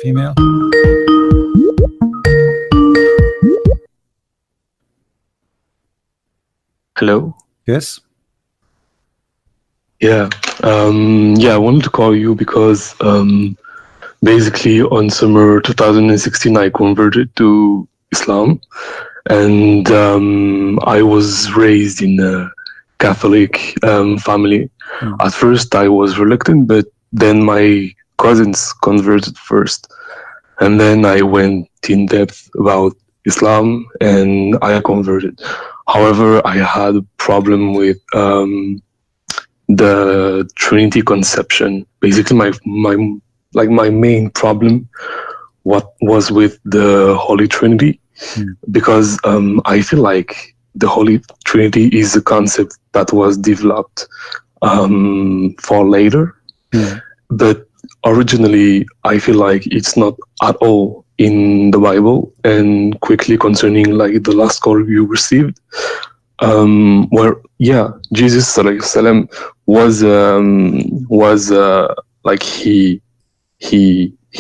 female? Hello. Yes. Yeah. I wanted to call you because basically on summer 2016 I converted to Islam, and I was raised in a Catholic family. At first I was reluctant, but then my cousins converted first, and then I went in depth about Islam and I converted. However, I had a problem with the Trinity conception. Basically, my main problem was with the Holy Trinity, because I feel like the Holy Trinity is a concept that was developed for later, but originally I feel like it's not at all in the Bible. And quickly concerning like the last call you received, where Jesus ﷺ was like he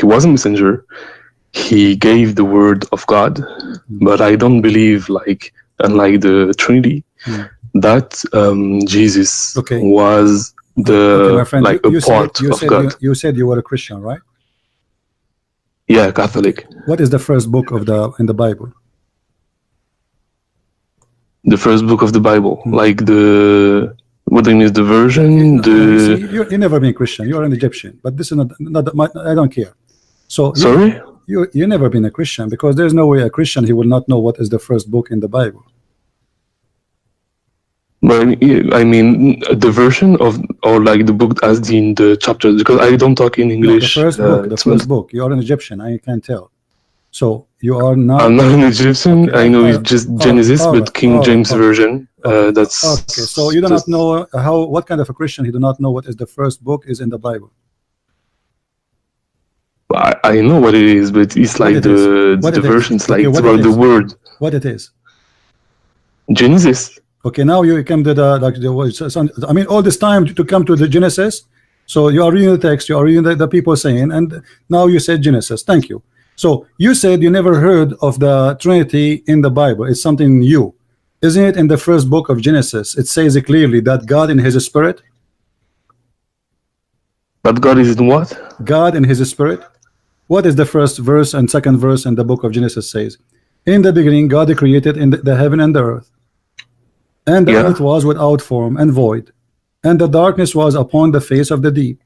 was a messenger. He gave the word of God, but I don't believe, like, unlike the Trinity, that Jesus was my friend, like a part of God. You said you were a Christian, right? Yeah, Catholic. What is the first book in the Bible? The first book of the Bible, like what do you mean, the version? You never been Christian. You are an Egyptian, but this is not I don't care. So sorry, you never been a Christian, because there's no way a Christian, he will not know what is the first book in the Bible. But I mean the version of, or like the book as in the chapters, because I don't talk in English. No, the first book. You are an Egyptian. I can tell. So you are not. I'm not an Egyptian. Okay, I know it's just Genesis, but King James version. That's okay. So you do not know what kind of a Christian, he do not know what is the first book is in the Bible. I know what it is, but it's like the versions, like it's about the word. What it is? Genesis. Okay, now you come to the I mean, all this time to come to the Genesis. So you are reading the text, you are reading the people saying, and now you said Genesis. Thank you. So you said you never heard of the Trinity in the Bible. It's something new, isn't it? In the first book of Genesis, it says clearly that God in His Spirit. But God is in what? God in His Spirit. What is the first verse and second verse in the book of Genesis says? In the beginning, God created in the heaven and the earth. And the earth was without form and void, and the darkness was upon the face of the deep.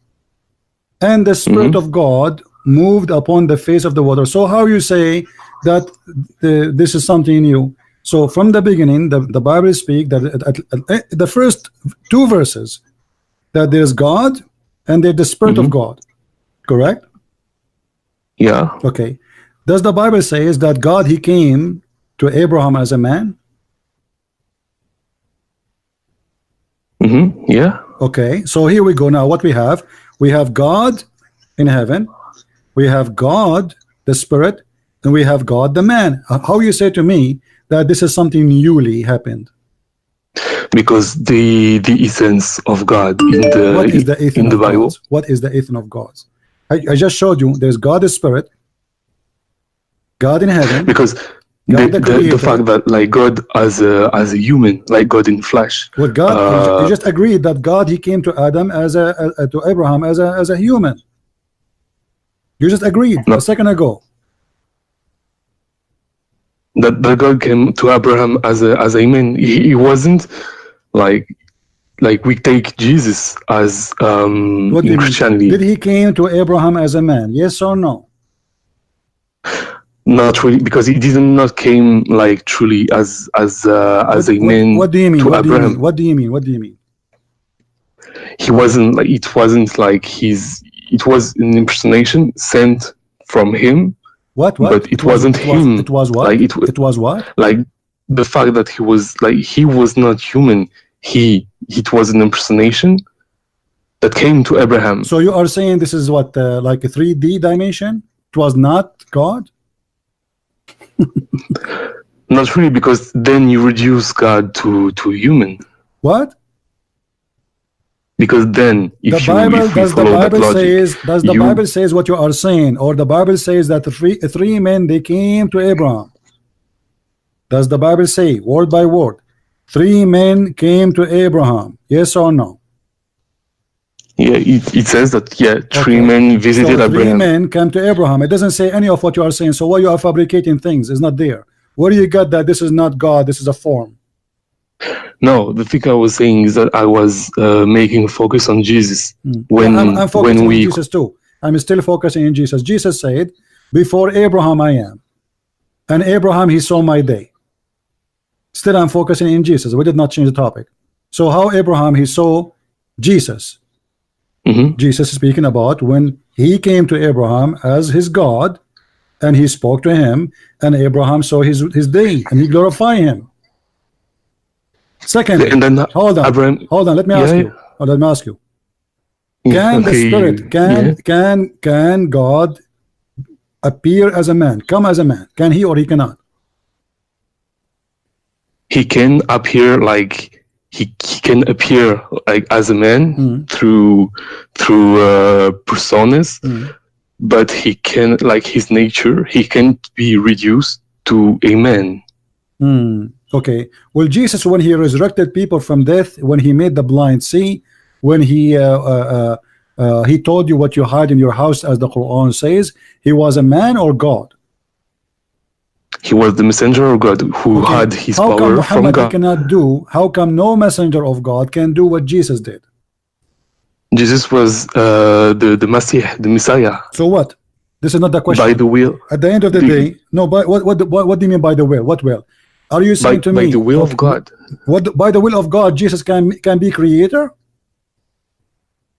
And the Spirit of God moved upon the face of the water. So how you say that this is something new? So from the beginning, the Bible speaks that the first two verses, that there's God and there's the Spirit of God, correct? Yeah. Okay. Does the Bible say that God, He came to Abraham as a man? Yeah. Okay, so here we go. Now what we have God in heaven, we have God the Spirit, and we have God the man. How you say to me that this is something newly happened? Because the essence of God in the Bible. What is the essence of God? I just showed you there's God the Spirit, God in heaven. Because the fact that like God as a human, like God in flesh. Well, God, you just agreed that God, He came to Adam to Abraham as a human. You just agreed a second ago. That God came to Abraham as a man. He wasn't like we take Jesus as in Christianity. Did He came to Abraham as a man? Yes or no? Not really, because he did not came like truly as a man. What do you mean? To Abraham. What do you mean? What do you mean? He wasn't like, it wasn't like it was an impersonation sent from him. What? But it wasn't him. It was what? Like it was what? Like the fact that he was not human. It was an impersonation that came to Abraham. So you are saying this is what, like a 3D dimension? It was not God? Not really, because then you reduce God to human. What? Because then, if the Bible, if we does the follow that Bible logic, says, does the Bible says what you are saying, or the Bible says that three men they came to Abraham? Does the Bible say word by word, 3 men came to Abraham? Yes or no? Yeah, it says that, yeah, 3 men visited so 3 Abraham. men came to Abraham. It doesn't say any of what you are saying. So why you are fabricating things? It's not there. Where do you get that this is not God, this is a form? No, the thing I was saying is that I was making a focus on Jesus. When I'm focusing when we on Jesus too. I'm still focusing on Jesus. Jesus said, before Abraham I am, and Abraham he saw my day. Still I'm focusing in Jesus. We did not change the topic. So how Abraham he saw Jesus? Jesus is speaking about when he came to Abraham as his God, and he spoke to him, and Abraham saw his day, and he glorified him. Secondly, and then hold on, Abraham, hold on. Let me ask you. Let me ask you. Can the Spirit, can God appear as a man, come as a man? Can he or he cannot? He can appear like he can appear like as a man through personas, but he can, like his nature, he can't be reduced to a man. Okay. Well, Jesus, when he resurrected people from death, when he made the blind see, when he told you what you hide in your house, as the Quran says, he was a man or God? He was the messenger of God who had his power from God. Cannot do? How come no messenger of God can do what Jesus did? Jesus was the Messiah. So what? This is not the question. By the will. At the end of the day, no. But what do you mean by the will? What will? Are you saying to me? By the will of God. What by the will of God, Jesus can be creator?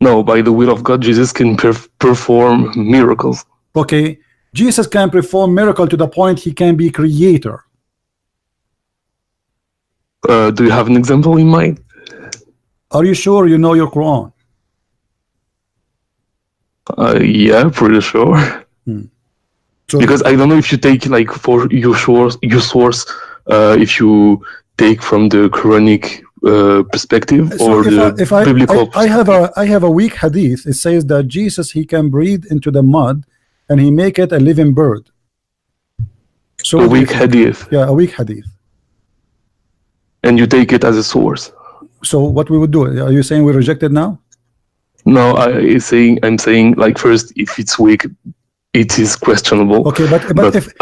No, by the will of God, Jesus can perform miracles. Okay, Jesus can perform miracle to the point he can be creator. Do you have an example in mind? Are you sure you know your Quran? Yeah, pretty sure. So, because I don't know if you take like for your source, if you take from the Quranic perspective or the biblical perspective. I have a weak hadith. It says that Jesus he can breathe into the mud and he make it a living bird. So a weak hadith. Yeah, a weak hadith. And you take it as a source. So what we would do? Are you saying we reject it now? No, I'm saying like first, if it's weak, it is questionable. Okay, but if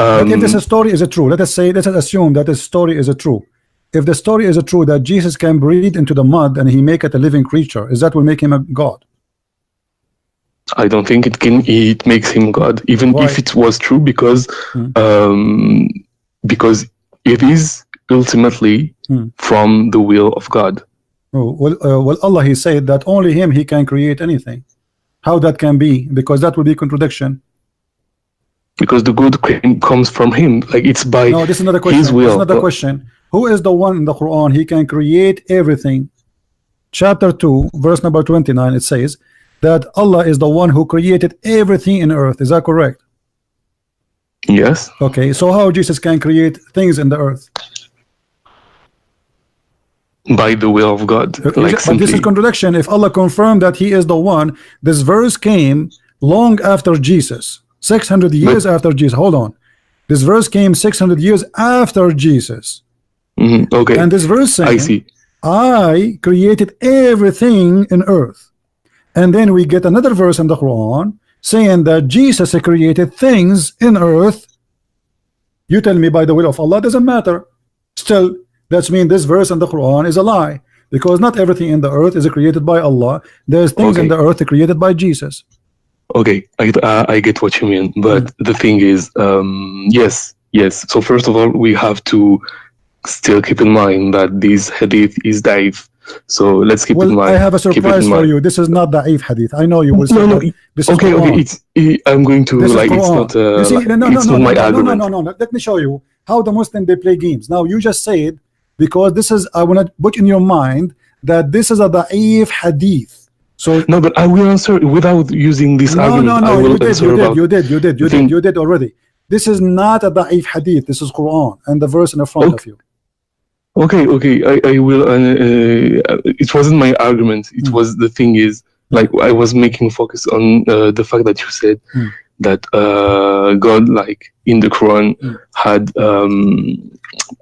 this story is true, let us assume that this story is true. If the story is true that Jesus can breathe into the mud and he make it a living creature, is that will make him a God? I don't think it can. It makes him God, even Why? if it was true, because it is ultimately from the will of God. Oh, well, Allah he said that only him he can create anything. How that can be? Because that would be contradiction. Because the good comes from him, like it's by no, this is not a question. his will. This is not a question. Who is the one in the Quran he can create everything? Chapter 2, verse number 29, it says that Allah is the one who created everything in earth. Is that correct? Yes. Okay, so how Jesus can create things in the earth? By the will of God. Like but this is contradiction. If Allah confirmed that he is the one, this verse came long after Jesus, 600 years after Jesus. Hold on, this verse came 600 years after Jesus. Okay. And this verse saying, I see, I created everything in earth. And then we get another verse in the Quran saying that Jesus created things in earth. You tell me by the will of Allah, doesn't matter. Still, that's mean this verse in the Quran is a lie, because not everything in the earth is created by Allah. There's things in the earth created by Jesus. Okay, I get what you mean, but the thing is, yes. So first of all, we have to still keep in mind that this hadith is da'if. So let's keep in mind. I have a surprise for you. This is not da'if hadith. I know you will say no. This okay, is okay. I'm going to this like. It's not. No. Let me show you how the Muslim they play games. Now you just said, because this is, I want to put in your mind that this is a da'if hadith. So no, but I will answer without using this argument. No. You did already. This is not a da'if hadith. This is Quran and the verse in the front of you. Okay, I will. It wasn't my argument. It was the thing is, like, I was making focus on the fact that you said that God, like in the Quran, had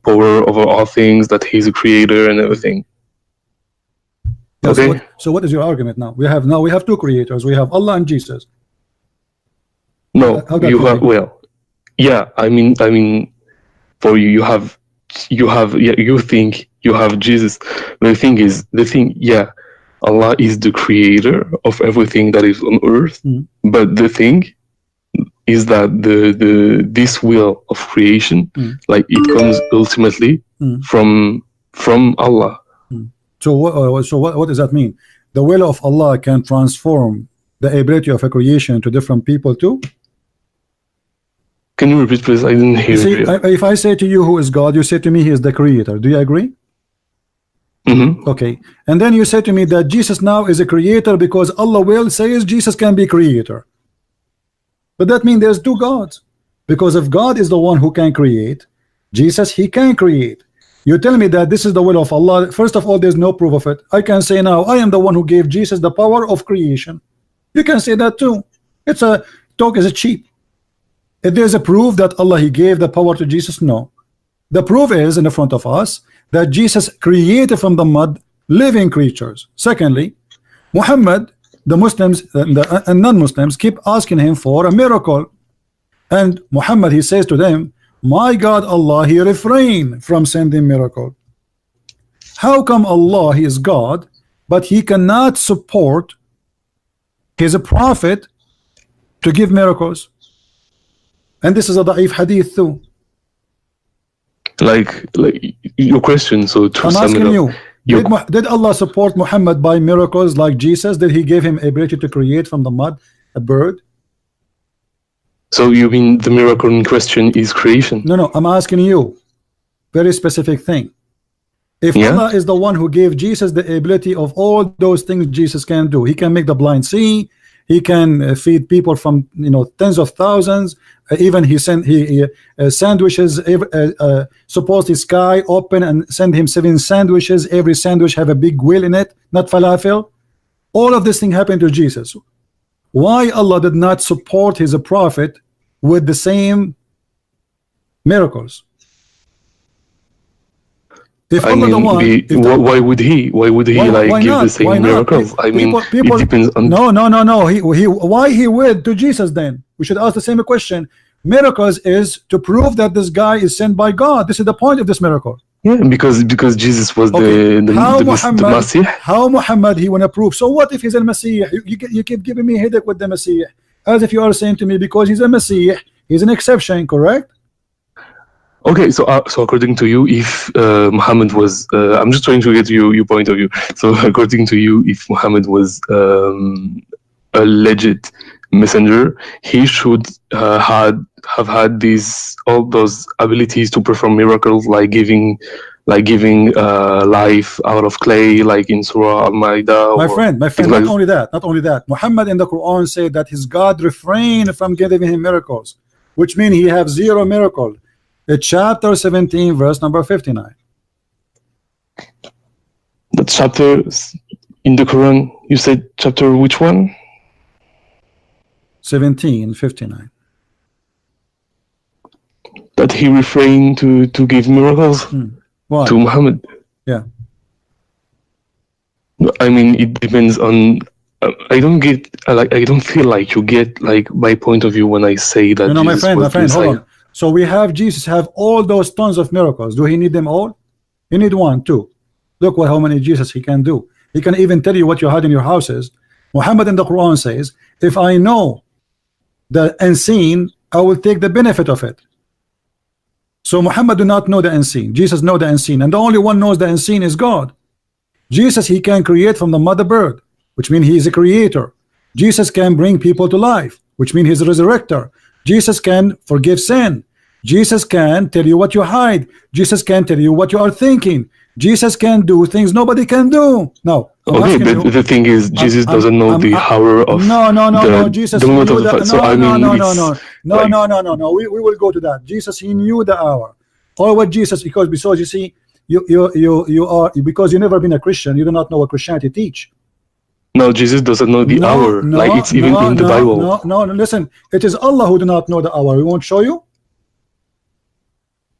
power over all things. That He's a creator and everything. Yeah, okay. So what is your argument now? We have two creators. We have Allah and Jesus. No, you have. Well, yeah. I mean, for you have. Yeah, you think you have Jesus. The thing, yeah, Allah is the creator of everything that is on earth. But the thing is that this will of creation, like it comes ultimately from Allah. So what does that mean? The will of Allah can transform the ability of a creation to different people too? Can you repeat, please? I didn't hear you. If I say to you who is God, you say to me he is the creator. Do you agree? Okay. And then you say to me that Jesus now is a creator because Allah will says Jesus can be creator. But that means there's two gods. Because if God is the one who can create, Jesus, he can create. You tell me that this is the will of Allah. First of all, there's no proof of it. I can say now, I am the one who gave Jesus the power of creation. You can say that too. It's a talk is cheap. If there's a proof that Allah he gave the power to Jesus, no. The proof is in the front of us that Jesus created from the mud living creatures. Secondly, Muhammad, the Muslims and non-Muslims keep asking him for a miracle, and Muhammad he says to them, my God Allah he refrained from sending miracle. How come Allah he is God but he cannot support his prophet to give miracles? And this is a da'if hadith too. Like your question, so to I'm asking you, did Allah support Muhammad by miracles like Jesus? Did he give him ability to create from the mud a bird? So you mean the miracle in question is creation? No, I'm asking you very specific thing. If Allah is the one who gave Jesus the ability of all those things Jesus can do, he can make the blind see, he can feed people from tens of thousands, even he sandwiches, suppose the sky open and send him 7 sandwiches, every sandwich have a big wheel in it, not falafel. All of this thing happened to Jesus. Why Allah did not support his prophet with the same miracles? If I mean, why would he like give the same miracles? I mean, it depends on. No. Why he would to Jesus then? We should ask the same question. Miracles is to prove that this guy is sent by God. This is the point of this miracle. Yeah, because Jesus was the Messiah. How Muhammad he wanna prove? So what if he's a Messiah? You keep giving me headache with the Messiah, as if you are saying to me because he's a Messiah, he's an exception, correct? Okay, so according to you, if Muhammad was, I'm just trying to get your point of view. So according to you, if Muhammad was a legit messenger, he should have had all those abilities to perform miracles, like giving life out of clay, like in Surah Al-Ma'idah. My friend, not only that. Muhammad in the Quran said that his God refrained from giving him miracles, which means he have 0 miracle. It's chapter 17, verse number 59. The chapter in the Quran, you said chapter which one? 17:59. That he refrained to give miracles to Muhammad. Yeah. I mean, it depends on. I don't get I don't feel like you get like my point of view when I say that. No, my friend, hold on. So we have Jesus have all those tons of miracles. Do he need them all? He need 1, 2. Look how many Jesus he can do. He can even tell you what you had in your houses. Muhammad in the Quran says, if I know the unseen, I will take the benefit of it. So Muhammad do not know the unseen. Jesus know the unseen, and the only one knows the unseen is God. Jesus he can create from the mother bird, which means he is a creator. Jesus can bring people to life, which means he's a resurrector. Jesus can forgive sin. Jesus can tell you what you hide. Jesus can tell you what you are thinking. Jesus can do things nobody can do. No. Okay, but the thing is, Jesus doesn't know the hour of. No. Jesus knew that. No. We will go to that. Jesus he knew the hour. Or what Jesus, because you see, you are, because you never been a Christian, you do not know what Christianity teach. No, Jesus doesn't know the hour. Like it's even in the Bible. No, listen. It is Allah who do not know the hour. We won't show you.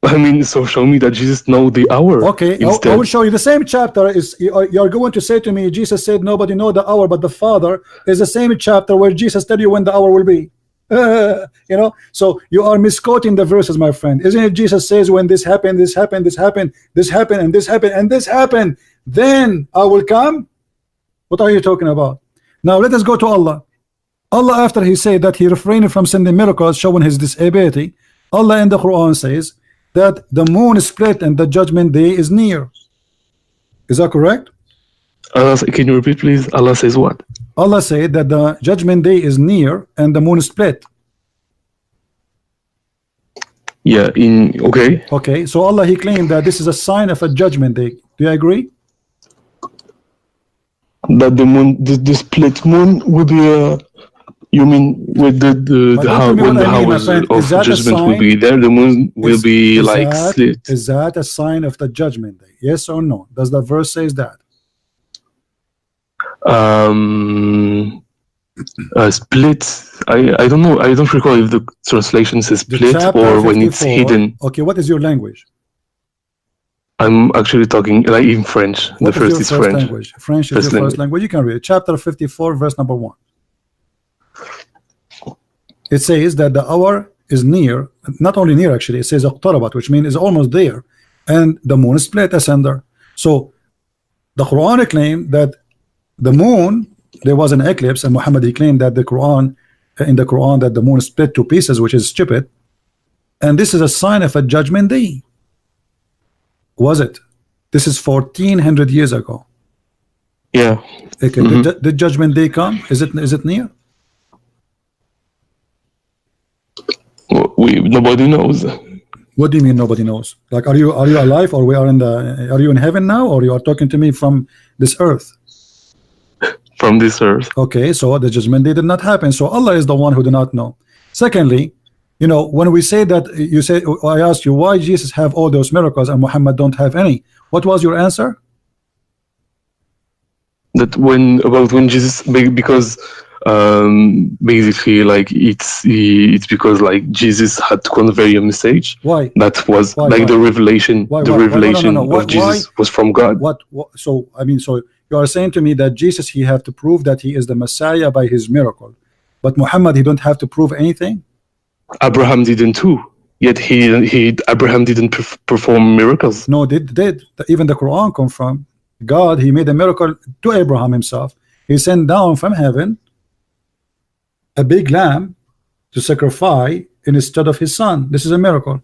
I mean, so show me that Jesus know the hour. Okay, I will show you. The same chapter is, you're going to say to me, Jesus said nobody know the hour but the Father, is the same chapter where Jesus tell you when the hour will be. You know, so you are misquoting the verses, my friend. Isn't it Jesus says when this happened, this happened, this happened, this happened, and this happened, and this happened, then I will come? What are you talking about? Now let us go to Allah. Allah, after he said that he refrained from sending miracles showing his disability, Allah in the Quran says that the moon is split and the judgment day is near. Is that correct? Can you repeat, please? Allah says what? Allah said that the judgment day is near and the moon is split. Yeah, okay. Okay, so Allah, he claimed that this is a sign of a judgment day. Do you agree? That the moon, the split moon will be you mean with the how when the hours of judgment will be there, the moon will be like split. Is that a sign of the judgment day? Yes or no? Does the verse says that? Split. I don't know. I don't recall if the translation says split or when it's hidden. Okay, what is your language? I'm actually talking like in French. What the first is French. Language? French is your first language. You can read it. Chapter 54, verse number 1. It says that the hour is near, not only near actually, it says اقتربت, which means it's almost there, and the moon is split asunder. So the Quran claimed that the moon, there was an eclipse, and Muhammad he claimed that the Quran, in the Quran, that the moon split to pieces, which is stupid, and this is a sign of a judgment day. Was it? This is 1400 years ago. Yeah. Okay. The judgment day come? Is it near? Nobody knows. What do you mean nobody knows? Like, are you alive, or we are in the? Are you in heaven now, or you are talking to me from this earth? From this earth. Okay, so the judgment day did not happen. So Allah is the one who do not know. Secondly, you know, when we say that, you say, I asked you why Jesus have all those miracles and Muhammad don't have any. What was your answer? That when Jesus, because basically like it's because like Jesus had to convey a message. Why? That was the revelation. The revelation of Jesus was from God. What? So I mean, so you are saying to me that Jesus, he have to prove that he is the Messiah by his miracle, but Muhammad, he don't have to prove anything? Abraham didn't too. Yet Abraham didn't perform miracles. No, did even the Quran confirm God, he made a miracle to Abraham himself. He sent down from heaven a big lamb to sacrifice instead of his son. This is a miracle.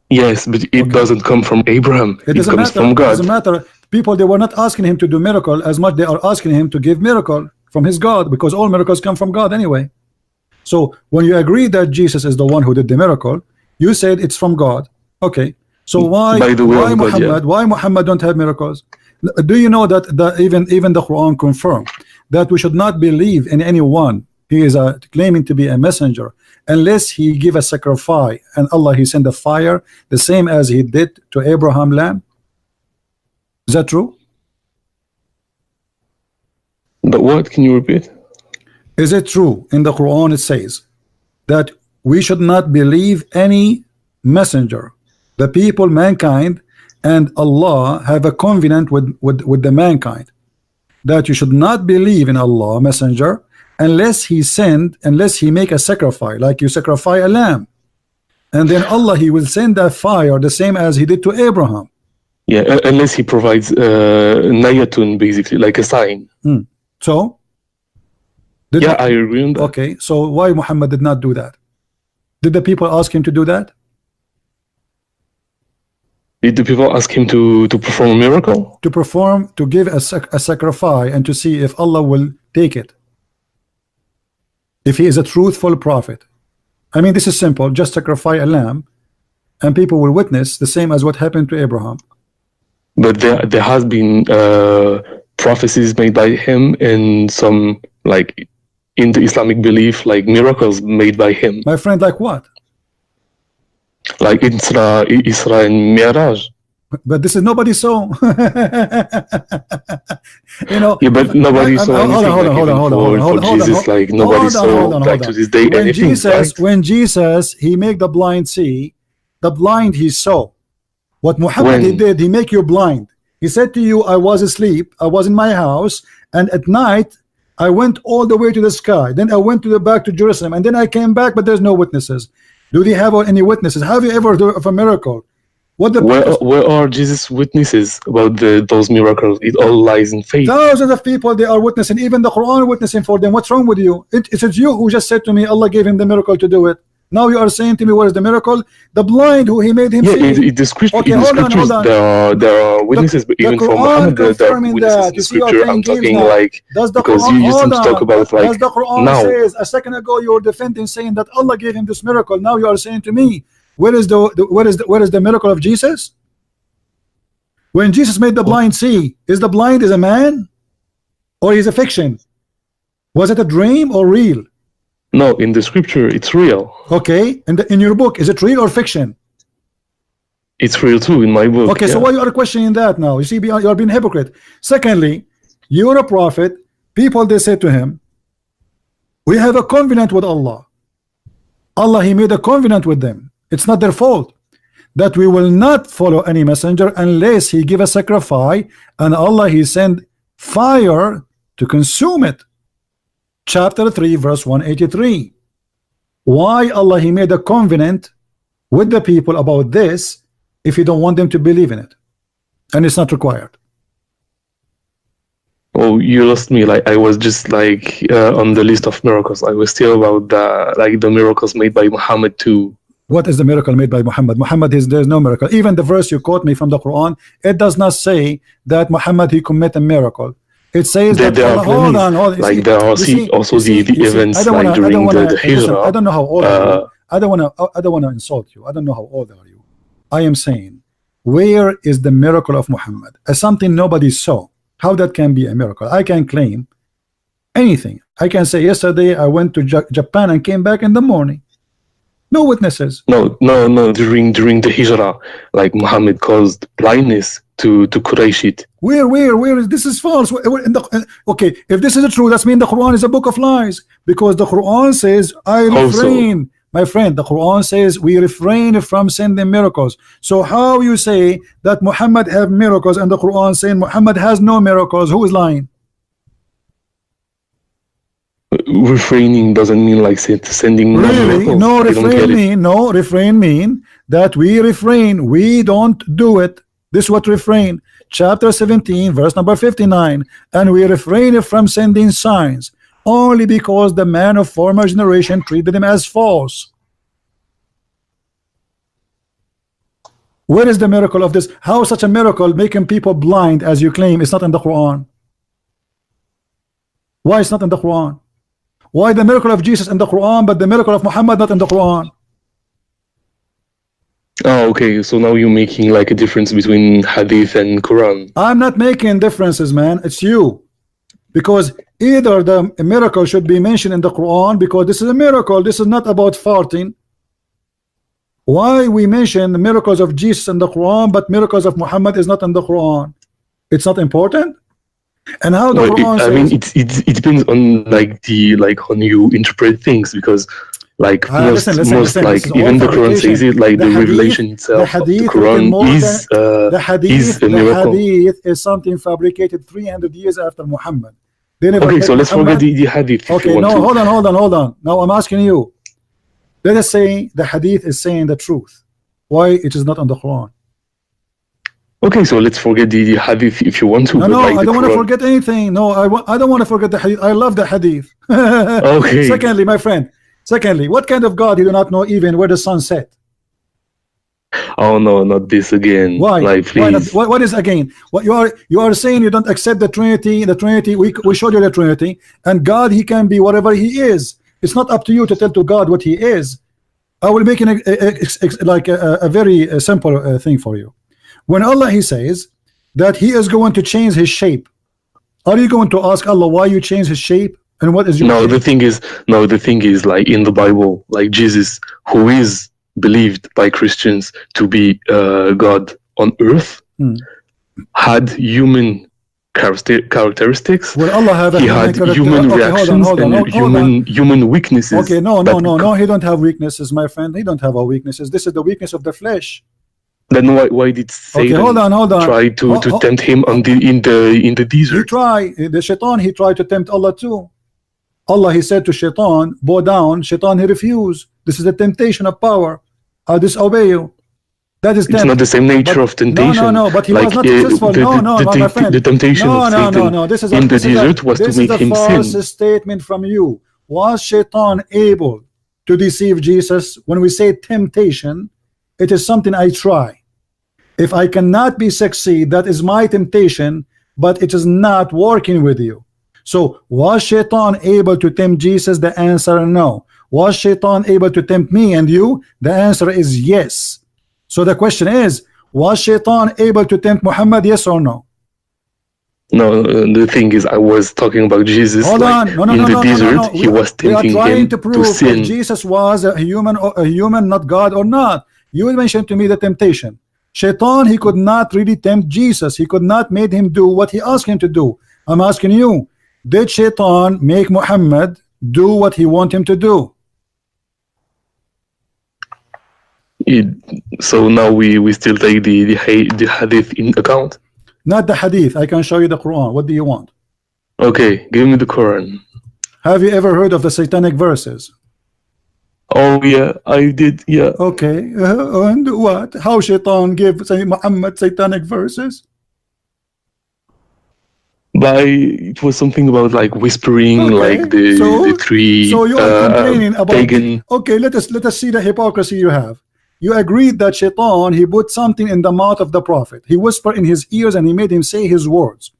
Yes, but it doesn't come from Abraham. It comes from God. It doesn't matter. People, they were not asking him to do miracle as much they are asking him to give miracle from his God, because all miracles come from God anyway. So when you agree that Jesus is the one who did the miracle, you said it's from God. Okay. So why Muhammad don't have miracles? Do you know that even the Quran confirmed that we should not believe in anyone he is claiming to be a messenger unless he give a sacrifice, and Allah he send a fire the same as he did to Abraham lamb? Is that true? But what? Can you repeat? Is it true in the Quran it says that we should not believe any messenger, the people, mankind, and Allah have a covenant with the mankind, that you should not believe in Allah messenger unless he make a sacrifice, like you sacrifice a lamb, and then Allah he will send that fire the same as he did to Abraham. Yeah, unless he provides nayatun, basically like a sign. So I agree on that. Okay, so why Muhammad did not do that? Did the people ask him to do that? Did the people ask him to perform a miracle? To give a sacrifice and to see if Allah will take it, if he is a truthful prophet. I mean, this is simple. Just sacrifice a lamb and people will witness the same as what happened to Abraham. But there has been prophecies made by him, and some, like in the Islamic belief, like miracles made by him. My friend, like what? Like Isra and Mi'raj. But this is nobody saw. You know. Yeah, but nobody saw anything. Hold on. Jesus, like nobody saw like to this day anything. When Jesus he make the blind see, the blind he saw. What Muhammad he did, he make you blind. He said to you, I was asleep, I was in my house, and at night I went all the way to the sky. Then I went to the back to Jerusalem, and then I came back, but there's no witnesses. Do they have any witnesses? Have you ever heard of a miracle? Where are Jesus' witnesses about those miracles? It all lies in faith. Thousands of people they are witnessing, even the Quran witnessing for them. What's wrong with you? It's you who just said to me Allah gave him the miracle to do it. Now you are saying to me, what is the miracle? The blind who he made him see. The scriptures, there are witnesses, but even for Muhammad, there are witnesses in the scripture. I'm talking like, because you used to talk about like, does the Quran says, a second ago you were defending saying that Allah gave him this miracle. Now you are saying to me, where is the miracle of Jesus? When Jesus made the blind see, is the blind is a man? Or is a fiction? Was it a dream or real? No, in the scripture it's real. Okay, in your book, is it real or fiction? It's real too in my book. Okay, so why you are questioning that now? You see, you are being hypocrite. Secondly, you're a prophet. People they say to him, we have a covenant with Allah. Allah he made a covenant with them. It's not their fault that we will not follow any messenger unless he give a sacrifice, and Allah he send fire to consume it. Chapter 3 verse 183. Why Allah he made a covenant with the people about this if you don't want them to believe in it, and it's not required? Oh, you lost me. Like I was just like on the list of miracles. I was still about the miracles made by Muhammad too. What is the miracle made by Muhammad? Muhammad there's no miracle. Even the verse you quote me from the Quran, it does not say that Muhammad he commit a miracle. It says that there are hold on. Like there are also the events like during the Hijrah. I don't know how old are you. I don't want to insult you. I don't know how old are you. I am saying, where is the miracle of Muhammad? As something nobody saw. How that can be a miracle? I can claim anything. I can say yesterday I went to Japan and came back in the morning. No witnesses. No. During the Hijrah, like Muhammad caused blindness to Qurayshit. Where is this? Is false. Okay, if this is true, that means the Quran is a book of lies, because the Quran says I refrain. My friend, the Quran says we refrain from sending miracles. So how you say that Muhammad have miracles and the Quran saying Muhammad has no miracles? Who is lying? Refraining doesn't mean like sending really? No, refrain mean that we refrain, we don't do it. This is what refrain, chapter 17 verse number 59. And we refrain from sending signs only because the man of former generation treated them as false. Where is the miracle of this? How such a miracle making people blind as you claim is not in the Quran? Why it's not in the Quran? Why the miracle of Jesus in the Quran but the miracle of Muhammad not in the Quran? Oh, okay. So now you're making like a difference between Hadith and Quran. I'm not making differences, man. It's you. Because either the miracle should be mentioned in the Quran, because this is a miracle. This is not about farting. Why we mention the miracles of Jesus in the Quran but miracles of Muhammad is not in the Quran? It's not important. And how the Quran says, I mean, it depends on like on you interpret things, because like most like even the Quran says it, like the revelation itself of the Quran is a miracle. The hadith is something fabricated 300 years after Muhammad. Okay, so let's forget the hadith. Okay, no, hold on. Now I'm asking you. Let us say the hadith is saying the truth. Why it is not on the Quran? Okay, so let's forget the hadith if you want to. No, I don't want to forget anything. No, I don't want to forget the hadith. I love the hadith. Okay. Secondly, my friend. What kind of God you do not know even where the sun set? Oh no, not this again. Why? Like, please. Why what is again? What you are saying you don't accept the Trinity. The Trinity, we showed you the Trinity, and God he can be whatever he is. It's not up to you to tell to God what he is. I will make a very simple thing for you. When Allah he says that he is going to change his shape, are you going to ask Allah why you change his shape and what is your shape? the thing is like in the Bible, like Jesus, who is believed by Christians to be God on earth had human characteristics. Well, Allah have he had human reactions and human weaknesses. Okay, no, he don't have weaknesses, my friend. He don't have a weaknesses. This is the weakness of the flesh. Then why did Satan hold on. try to tempt him in the desert? The shaitan, he tried to tempt Allah too. Allah, he said to shaitan, bow down. Shaitan, he refused. This is the temptation of power. I'll disobey you. That is it's not the same nature of temptation. No, but he was not successful. My friend. The temptation of Satan this is in the desert was to make him sin. This is a false statement from you. Was Shaitan able to deceive Jesus? When we say temptation, it is something I try. If I cannot be succeed, that is my temptation, but it is not working with you. So was Shaitan able to tempt Jesus? The answer no. Was Shaitan able to tempt me and you? The answer is yes. So the question is, was Shaitan able to tempt Muhammad? Yes or no? No, the thing is, I was talking about Jesus. Hold on. No, in the desert, he was tempting him to prove to sin. That Jesus was a human, not God or not. You mentioned to me the temptation. Shaitan, he could not really tempt Jesus. He could not make him do what he asked him to do. I'm asking you, did Shaitan make Muhammad do what he want him to do? So now we still take the hadith in account? Not the hadith. I can show you the Quran. What do you want? Okay, give me the Quran. Have you ever heard of the satanic verses? Oh yeah, I did. Yeah. Okay, and what? How Shaitan gave Muhammad satanic verses? It was something about like whispering, like the three. So you are complaining about pagan. Okay, let us see the hypocrisy you have. You agreed that Shaitan, he put something in the mouth of the prophet. He whispered in his ears and he made him say his words.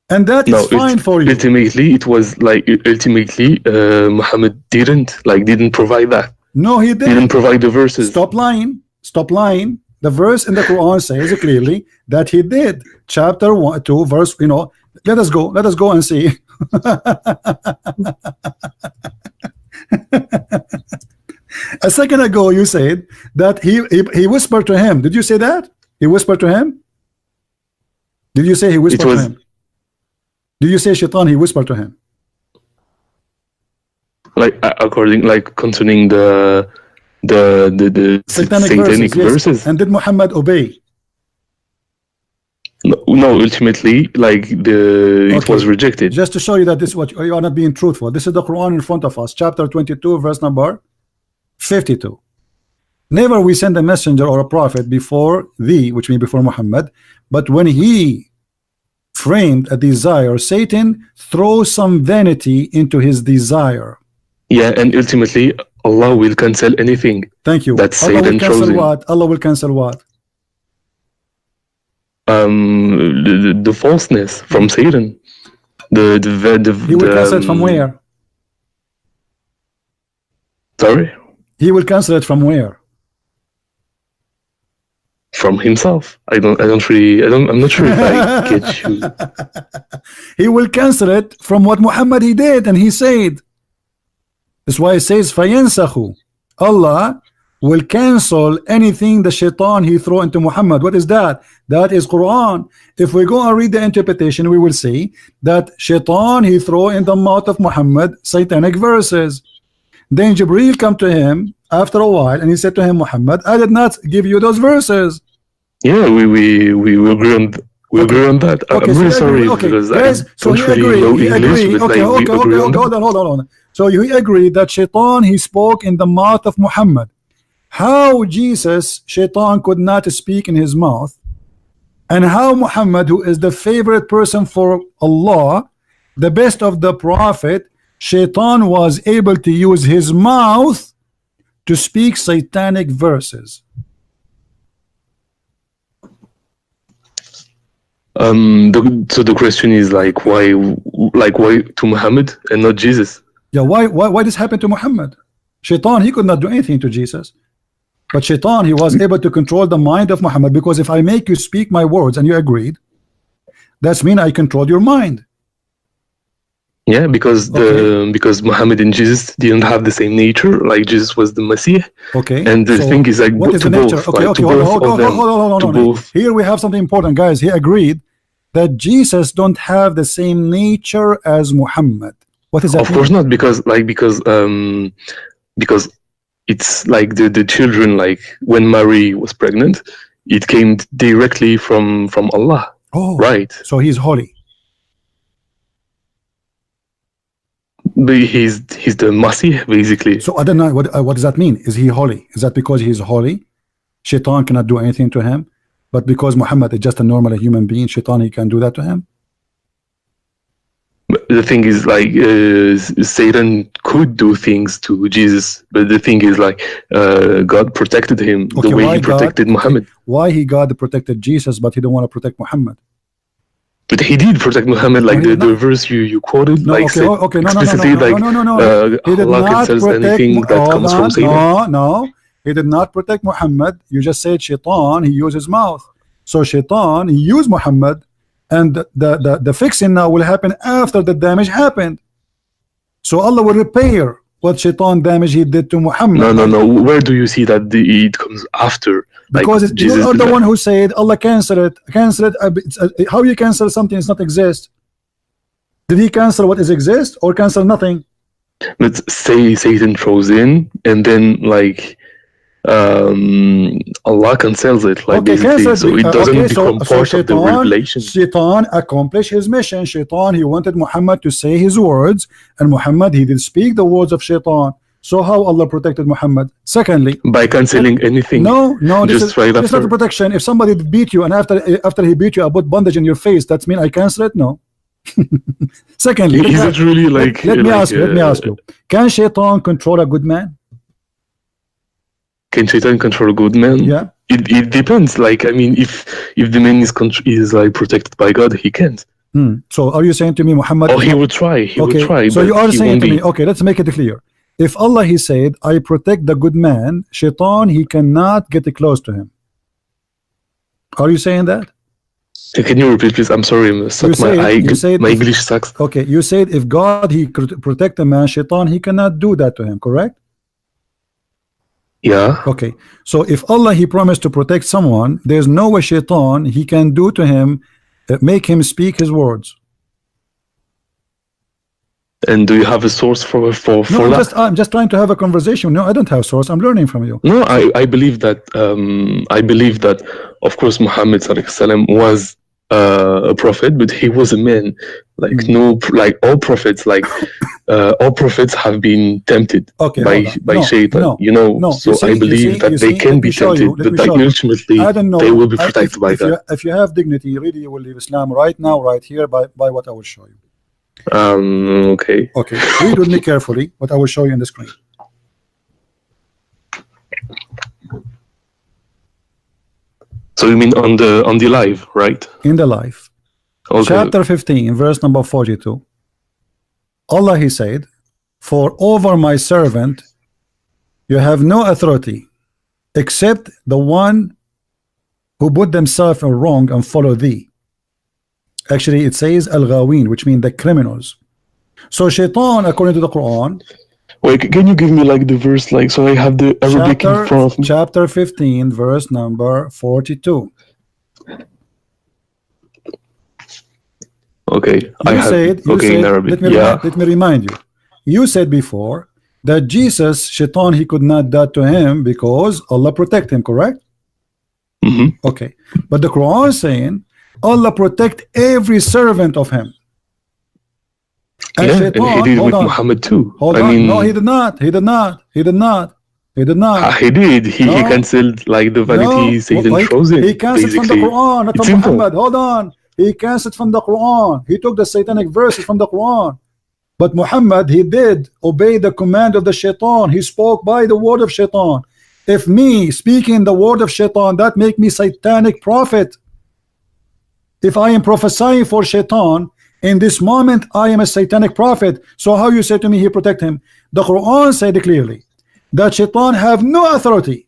And that is fine for you. Ultimately, it was like Muhammad didn't provide that. No, he didn't. He didn't provide the verses. Stop lying. Stop lying. The verse in the Quran says clearly that he did. Chapter 1, 2, verse. Let us go and see. A second ago, you said that he whispered to him. Did you say that? He whispered to him? Did you say he whispered to him? Did you say Shaitan, he whispered to him? Concerning the satanic verses. And did Muhammad obey? No, ultimately, it was rejected. Just to show you that this what you are not being truthful. This is the Quran in front of us, chapter 22, verse number 52. Never we send a messenger or a prophet before thee, which means before Muhammad, but when he framed a desire, Satan throws some vanity into his desire. Yeah, and ultimately Allah will cancel anything. Thank you. That Satan chose. Allah will cancel what? The falseness from Satan. He will cancel it from where? Sorry? He will cancel it from where? From himself. I'm not sure if I get you. He will cancel it from what Muhammad he did and he said. That's why it says فَيَنْسَخُ. Allah will cancel anything the Shaitan he throw into Muhammad. What is that? That is Quran. If we go and read the interpretation, we will see that Shaitan he throw in the mouth of Muhammad satanic verses. Then Jibreel come to him after a while and he said to him, Muhammad, I did not give you those verses. Yeah, we agree on that. Okay, I'm really sorry because I don't really know English, but hold on. So you agree that Shaitan he spoke in the mouth of Muhammad. How Jesus, Shaitan could not speak in his mouth, and how Muhammad, who is the favorite person for Allah, the best of the prophet, Shaitan was able to use his mouth to speak satanic verses. So the question is why to Muhammad and not Jesus? Yeah, why this happened to Muhammad? Shaitan he could not do anything to Jesus, but Shaitan he was able to control the mind of Muhammad, because if I make you speak my words and you agreed, that's mean I control your mind. Yeah, because because Muhammad and Jesus didn't have the same nature. Like Jesus was the Messiah. Okay. And the thing is like what is the nature? Both, okay, like, okay, hold on. Here we have something important, guys. He agreed that Jesus don't have the same nature as Muhammad. What is that? Of course not, because it's like the children, like when Mary was pregnant, it came directly from Allah. Oh, right. So he's holy. But he's the Masih, basically. So I don't know what does that mean? Is he holy? Is that because he's holy, Shaitan cannot do anything to him? But because Muhammad is just a normal human being, Shaitan, he can do that to him? The thing is, like, Satan could do things to Jesus, but the thing is, like, God protected him the way he protected Muhammad. Why God protected Jesus, but he don't want to protect Muhammad? But he did protect Muhammad, like the verse you quoted, no, like explicitly, he did Allah not cancels protect anything that comes from Satan. No, he did not protect Muhammad. You just said Shaitan, he used his mouth. So Shaitan, he used Muhammad, and the fixing now will happen after the damage happened. So Allah will repair what Shaitan damage he did to Muhammad. No. Where do you see that it comes after? Because like, you are the one who said Allah cancel it. How you cancel something does not exist? Did he cancel what is exist or cancel nothing? Let's say Satan throws in, and then like Allah cancels it, like basically, so it doesn't become part of the revelation. Shaitan accomplished his mission. Shaitan, he wanted Muhammad to say his words, and Muhammad, he did speak the words of Shaitan. So how Allah protected Muhammad? Secondly, by canceling anything. No, this is right not a protection. If somebody beat you and after he beat you, I put bandage in your face, that's mean I cancel it? No. Secondly, is it really like? Let me ask you. Can Shaitan control a good man? Can Shaitan control a good man? Yeah. It depends. Like, I mean, if the man is like protected by God, he can't. So are you saying to me, Muhammad? Oh, he would try. He would try. So you are saying to me, okay, let's make it clear. If Allah, he said, I protect the good man, Shaitan, he cannot get close to him. Are you saying that? Can you repeat, please? I'm sorry, my English sucks. Okay, you said if God, he could protect a man, Shaitan, he cannot do that to him, correct? Yeah. Okay, so if Allah, he promised to protect someone, there's no way Shaitan, he can do to him, make him speak his words. And do you have a source for that? I'm just trying to have a conversation. No, I don't have a source. I'm learning from you. No, I believe that of course Muhammad ﷺ was a prophet, but he was a man. Like all prophets, all prophets have been tempted by Shaitan. So I believe that they can be tempted, but that ultimately they will be protected by that. If you have dignity, really, you will leave Islam right now, right here, by what I will show you. Okay. Read with me carefully what I will show you on the screen. So you mean on the live, right? In the live. Okay. Chapter 15, verse number 42. Allah, he said, for over my servant you have no authority except the one who put themselves in wrong and follow thee. Actually, it says al-ghawin, which means the criminals. So Shaitan, according to the Quran. Wait, can you give me the verse, so I have the Arabic in front of me? Chapter 15, verse number 42. Okay, in Arabic. Let me remind you. You said before that Jesus, Shaitan, he could not do to him because Allah protect him, correct? Okay, but the Quran is saying Allah protect every servant of him. And Shaitan, and he did with Muhammad too. No, he did not. He did. He cancelled the vanity Satan throws in. He cancelled from the Quran, not from Muhammad. Hold on. He cancelled from the Quran. He took the satanic verses from the Quran. But Muhammad, he did obey the command of the Shaitan. He spoke by the word of Shaitan. If me speaking the word of Shaitan, that make me satanic prophet. If I am prophesying for Shaitan, in this moment I am a satanic prophet. So how you say to me he protect him? The Quran said clearly that Shaitan have no authority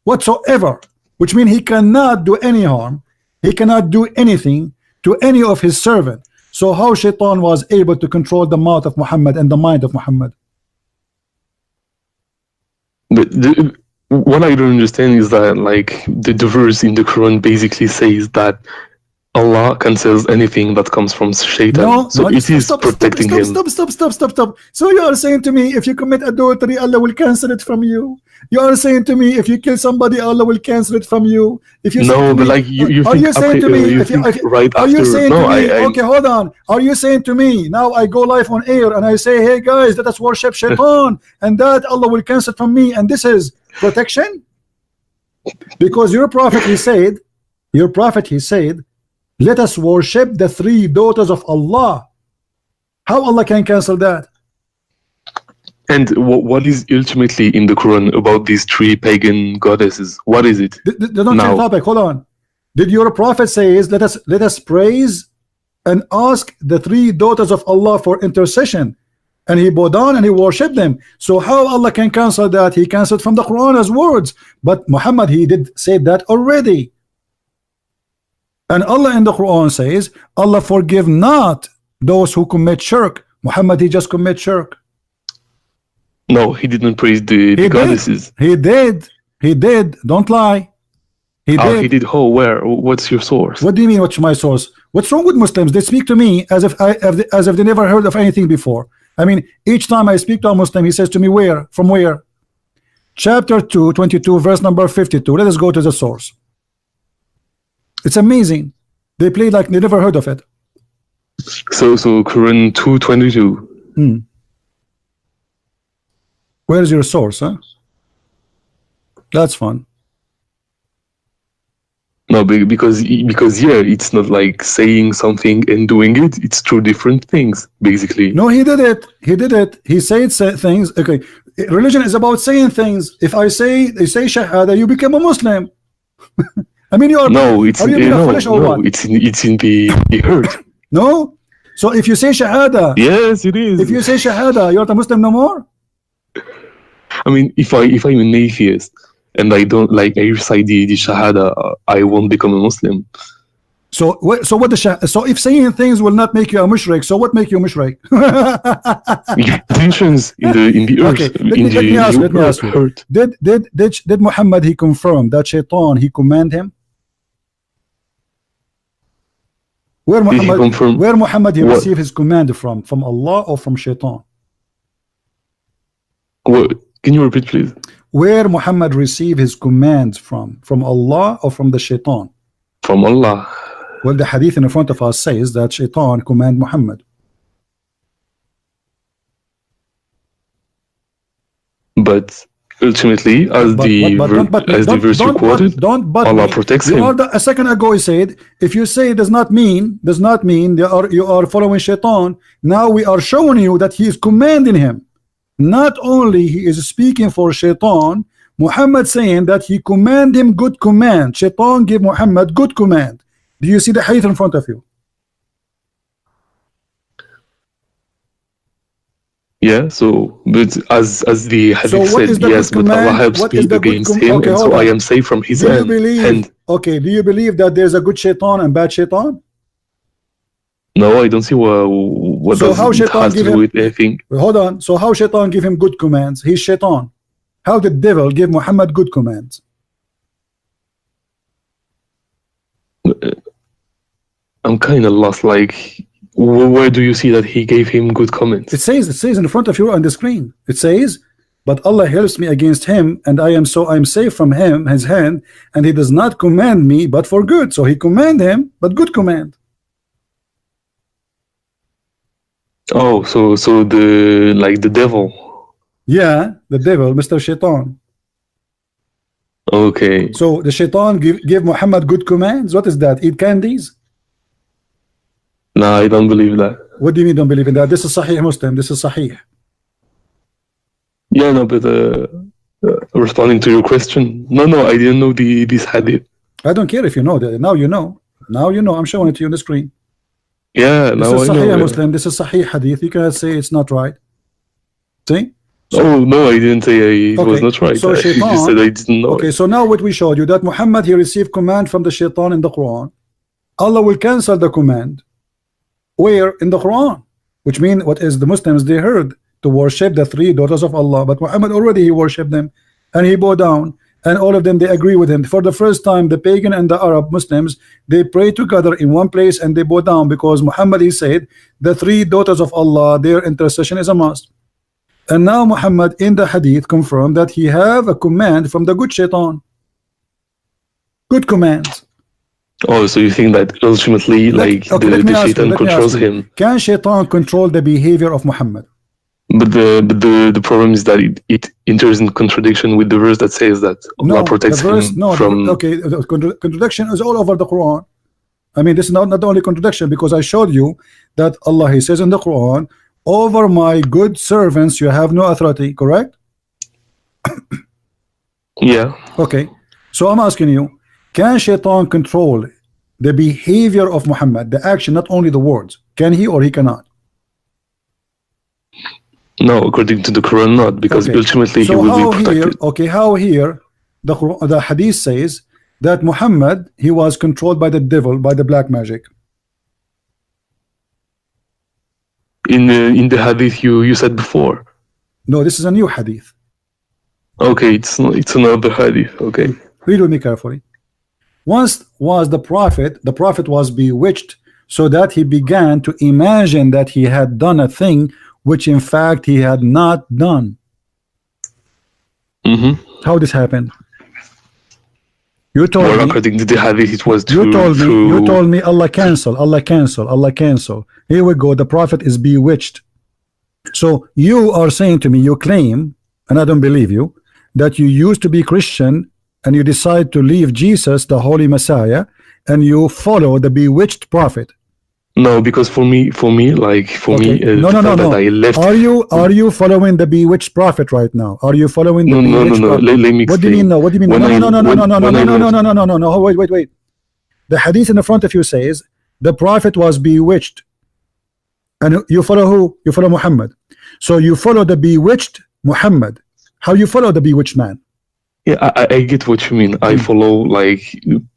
whatsoever, which means he cannot do any harm. He cannot do anything to any of his servant. So how Shaitan was able to control the mouth of Muhammad and the mind of Muhammad? But what I don't understand is that, like, the verse in the Quran basically says that Allah cancels anything that comes from Shaitan. No, so it is protecting him. Stop. So you are saying to me, if you commit adultery, Allah will cancel it from you. You are saying to me, if you kill somebody, Allah will cancel it from you. If you no, but like you are think, you saying to me? Are you saying to me? I, okay, hold on. Are you saying to me now? I go live on air and I say, hey guys, let us worship Shaitan, and that Allah will cancel it from me, and this is protection? Because your prophet he said, let us worship the 3 daughters of Allah. How Allah can cancel that? And what is ultimately in the Quran about these 3 pagan goddesses? What is it? They don't change topic. Hold on. Did your prophet say is let us praise and ask the 3 daughters of Allah for intercession, and he bowed down and he worshipped them? So how Allah can cancel that? He canceled from the Quran as words, but Muhammad he did say that already. And Allah in the Quran says, Allah forgive not those who commit shirk. Muhammad he just commit shirk. No, he didn't praise the goddesses. He did. Don't lie. He did. He did. Oh, where? What's your source? What do you mean? What's my source? What's wrong with Muslims? They speak to me as if they never heard of anything before. I mean, each time I speak to a Muslim, he says to me, where? From where? Chapter 2, 22, verse number 52. Let us go to the source. It's amazing. They play like they never heard of it. So Quran 2:22. Where is your source, huh? That's fun. No, because yeah, it's not like saying something and doing it. It's 2 different things, basically. No, he did it. He said things. Okay, religion is about saying things. If I say Shahada, you become a Muslim. I mean, you are. No, it's in the heart. No. So if you say Shahada, yes, it is. If you say Shahada, you're not a Muslim no more. I mean, if I'm an atheist and I don't like I recite the Shahada, I won't become a Muslim. So so if saying things will not make you a mushrik, so what make you a mushrik? Intentions in the earth. Okay, let me ask you. Did Muhammad he confirm that Shaitan he command him? Where Muhammad he received his command from Allah or from Shaitan? What? Can you repeat, please? Where Muhammad received his commands from Allah or from the Shaitan? From Allah. Well, the hadith in front of us says that Shaitan command Muhammad. But ultimately, as the verse you quoted, Allah protects him. A second ago he said, if you say does not mean you are following Shaitan. Now we are showing you that he is commanding him. Not only he is speaking for Shaitan, Muhammad saying that he command him good command. Shaitan give Muhammad good command. Do you see the hadith in front of you? Yeah, so but as the hadith said, yes, but Allah helps me against him, and so I am safe from his hand. Okay, do you believe that there's a good Shaitan and bad Shaitan? No, I don't see what so does it has to do with anything. Hold on. So how Shaitan give him good commands? He's Shaitan. How did devil give Muhammad good commands? I'm kind of lost. Like, where do you see that he gave him good comments? It says in front of you on the screen. It says, but Allah helps me against him, and I'm safe from him, his hand, and he does not command me but for good. So he command him, but good command. Oh, so the devil. Yeah, the devil, Mr. Shaitan. Okay. So the Shaitan give Muhammad good commands. What is that? Eat candies? No, I don't believe that. What do you mean don't believe in that? This is Sahih Muslim. This is Sahih. Yeah, no, but responding to your question, no, I didn't know this hadith. I don't care if you know that. Now you know. Now you know. I'm showing it to you on the screen. Yeah, this is Sahih Muslim. This is Sahih Hadith. You cannot say it's not right. See? So, no, I didn't say it was not right. So Shaitan, you said I didn't know. Okay, so now what we showed you that Muhammad he received command from the Shaitan in the Quran. Allah will cancel the command. Where? In the Quran. Which means what is the Muslims, they heard to worship the 3 daughters of Allah, but Muhammad already he worshipped them and he bowed down, and all of them they agree with him. For the first time, the pagan and the Arab Muslims, they pray together in one place and they bow down, because Muhammad, he said the 3 daughters of Allah, their intercession is a must. And now Muhammad in the hadith confirmed that he have a command from the good shaitan. Good commands. Oh, so you think that ultimately the shaitan controls him? Can shaitan control the behavior of Muhammad? But the problem is that it enters in contradiction with the verse that says that Allah protects him from. Okay, the contradiction is all over the Quran. I mean, this is not the only contradiction, because I showed you that Allah, he says in the Quran, over my good servants you have no authority, correct? Yeah. Okay, so I'm asking you, can shaitan control the behavior of Muhammad, the action, not only the words? Can he or he cannot? No, according to the Quran, not, because ultimately he will be protected. How here the hadith says that Muhammad, he was controlled by the devil, by the black magic? In the hadith you said before. No, this is a new hadith. Okay, it's another hadith. Okay, read with me carefully. Once was the prophet was bewitched, so that he began to imagine that he had done a thing which in fact he had not done. How this happened? You told me, according to the hadith, it was you told me Allah cancel. Here we go, the prophet is bewitched. So you are saying to me, you claim, and I don't believe you, that you used to be Christian and you decide to leave Jesus, the holy Messiah, and you follow the bewitched prophet. No, because for me, no. I left. Are you following the bewitched prophet right now? Are you following the bewitched prophet? Let me explain. What do you mean no? What do you mean no? Wait. The hadith in the front of you says the prophet was bewitched, and you follow who? You follow Muhammad. So you follow the bewitched Muhammad. How you follow the bewitched man? Yeah, I get what you mean. I follow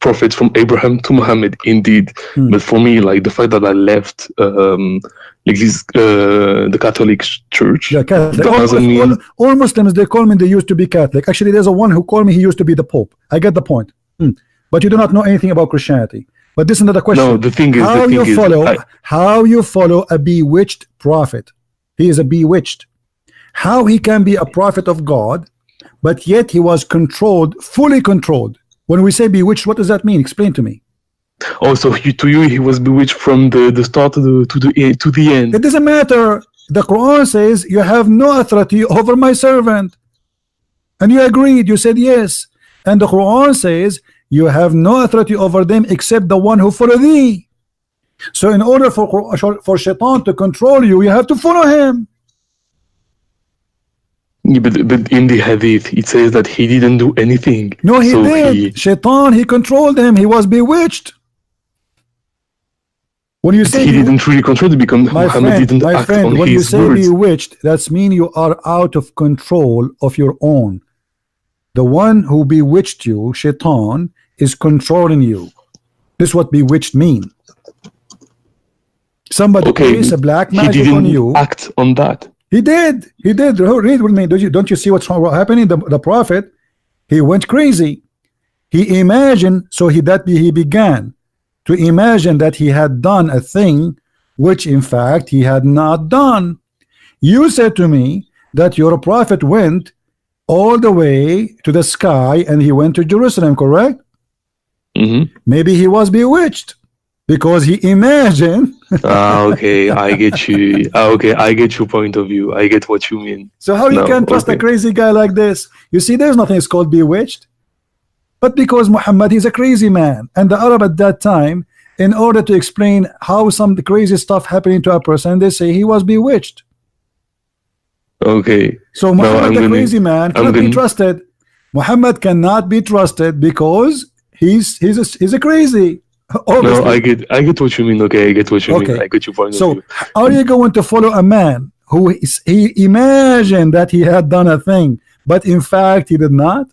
prophets from Abraham to Muhammad, indeed. But for me, the fact that I left the Catholic Church, doesn't mean all Muslims, they call me they used to be Catholic. Actually, there's a one who called me he used to be the Pope. I get the point. But you do not know anything about Christianity. But this is another question. No, the thing is, how you follow a bewitched prophet? He is a bewitched. How he can be a prophet of God, but yet he was controlled, fully controlled? When we say bewitched, what does that mean? Explain to me. Also, to you, he was bewitched from the start to the end. It doesn't matter. The Quran says you have no authority over my servant, and you agreed. You said yes. And the Quran says you have no authority over them except the one who follow thee. So in order for Shaitan to control you, you have to follow him. Yeah, but in the hadith it says that he didn't do anything. No, he did. Shaitan, he controlled him. He was bewitched. When you say he didn't really control it, because Muhammad didn't act on his words. When you say bewitched, that's mean you are out of control of your own. The one who bewitched you, Shaitan, is controlling you. This is what bewitched mean. Somebody plays a black magic on you. Act on that. He did. Read with me. Don't you see what's happening? The prophet, he went crazy. He imagined, he began to imagine that he had done a thing which in fact he had not done. You said to me that your prophet went all the way to the sky and he went to Jerusalem, correct? Maybe he was bewitched because he imagined. Okay, I get you. Okay, I get your point of view. I get what you mean. So how you can trust a crazy guy like this? You see, there's nothing called bewitched. But because Muhammad, he's a crazy man, and the Arab at that time, in order to explain how some crazy stuff happening to a person, they say he was bewitched. Okay. So Muhammad, the crazy man, cannot be trusted. Muhammad cannot be trusted because he's a crazy. Obviously. No, I get what you mean. Okay, I get what you mean. I get your point of view. So are you going to follow a man who he imagined that he had done a thing, but in fact he did not?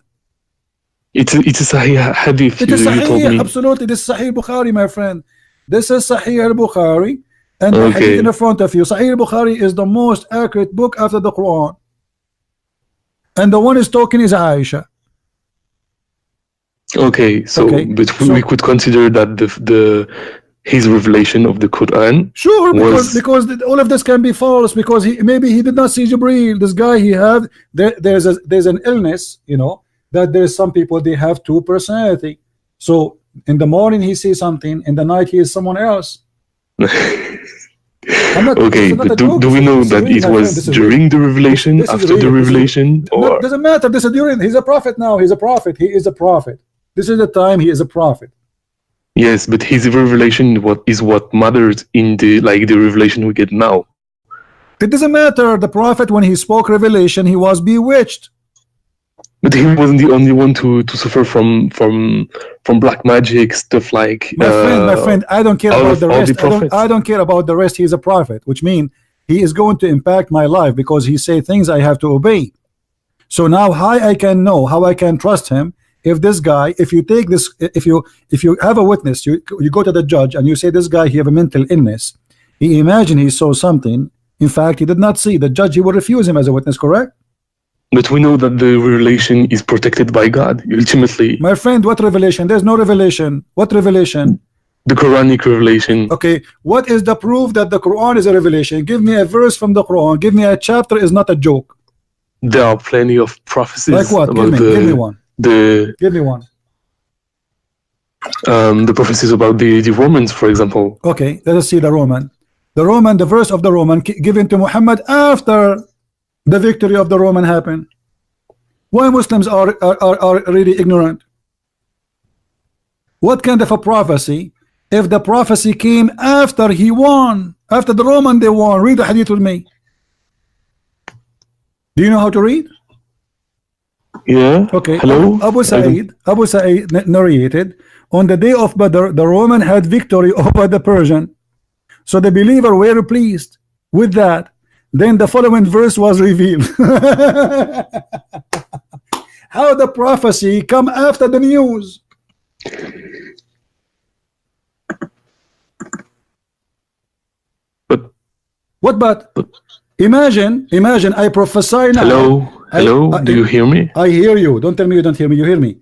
It's a Sahih hadith. It is Sahih, absolutely. This is Sahih Bukhari, my friend. This is Sahih al-Bukhari, And the hadith in front of you, Sahih Bukhari is the most accurate book after the Quran. And the one is talking is Aisha. Okay, so but we could consider that his revelation of the Quran. Sure, because all of this can be false, because maybe he did not see Jibreel. This guy there's an illness, you know, that there's some people they have two personality. So in the morning he sees something, in the night he is someone else. Okay, but do we know that it was during the revelation, after the revelation, or doesn't matter? This is during. He's a prophet now. He's a prophet. He is a prophet. This is the time he is a prophet. Yes, but his revelation what matters in the revelation we get now. It doesn't matter. The prophet, when he spoke revelation, he was bewitched. But he wasn't the only one to suffer from black magic stuff like. My friend, I don't care about the rest. I don't care about the rest. He's a prophet, which means he is going to impact my life because he say things I have to obey. So now, how I can know, how I can trust him? If this guy, if you take this, if you have a witness, you go to the judge and you say this guy he have a mental illness. He imagine he saw something. In fact, he did not see. The judge, he will refuse him as a witness. Correct? But we know that the revelation is protected by God, ultimately. My friend, what revelation? There's no revelation. What revelation? The Quranic revelation. Okay, what is the proof that the Quran is a revelation? Give me a verse from the Quran. Give me a chapter. Is not a joke. There are plenty of prophecies. Like what? Give me one. Give me one. The prophecies about the Romans, for example. Okay, let us see the Roman. The verse of the Roman given to Muhammad after the victory of the Roman happened. Why Muslims are really ignorant? What kind of a prophecy? If the prophecy came after he won, after the Roman they won. Read the hadith with me. Do you know how to read? Yeah. Okay. Hello. Abu Sa'id narrated, on the day of Badr, the Roman had victory over the Persian. So the believer were pleased with that. Then the following verse was revealed. How the prophecy come after the news? But imagine I prophesy now. Hello, do you hear me? I hear you. Don't tell me you don't hear me. You hear me.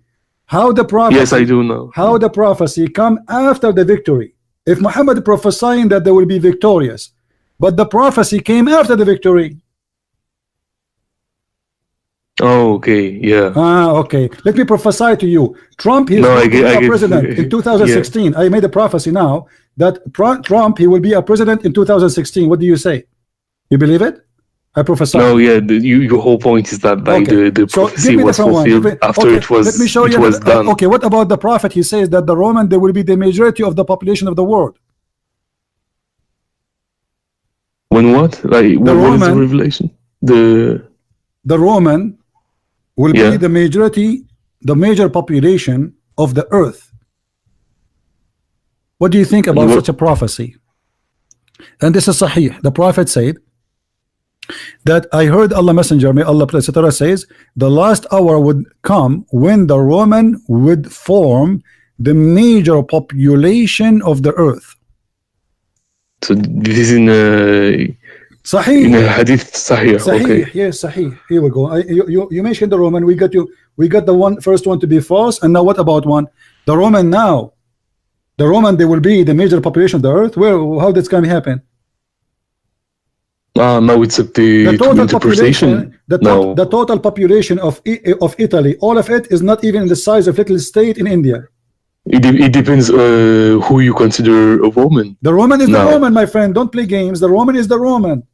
How the prophecy? Yes, I do know. How the prophecy come after the victory? If Muhammad prophesying that they will be victorious, but the prophecy came after the victory. Oh, okay, yeah. Okay. Let me prophesy to you. Trump, he is going to be a president in 2016. Yeah. I made a prophecy now that Trump, he will be a president in 2016. What do you say? You believe it? I prophesy. No, yeah. Your whole point is that the prophecy was fulfilled after it was. Let me show you. Done. Okay. What about the prophet? He says that the Roman, they will be the majority of the population of the world. When what? Like what is the revelation? The Roman will be the majority, the major population of the earth. What do you think about such a prophecy? And this is Sahih. The prophet said that I heard Allah Messenger, may Allah bless etc., says the last hour would come when the Roman would form the major population of the earth. So this is in a Sahih. In a hadith Sahih. Okay. Yes, Sahih. Here we go. You mentioned the Roman. We got the first one to be false, and now what about one? The Roman now. The Roman, they will be the major population of the earth. How that's going to happen? No, it's the total population. The total population of Italy, all of it is not even the size of little state in India. It depends who you consider a Roman. The Roman is the Roman, my friend. Don't play games. The Roman is the Roman.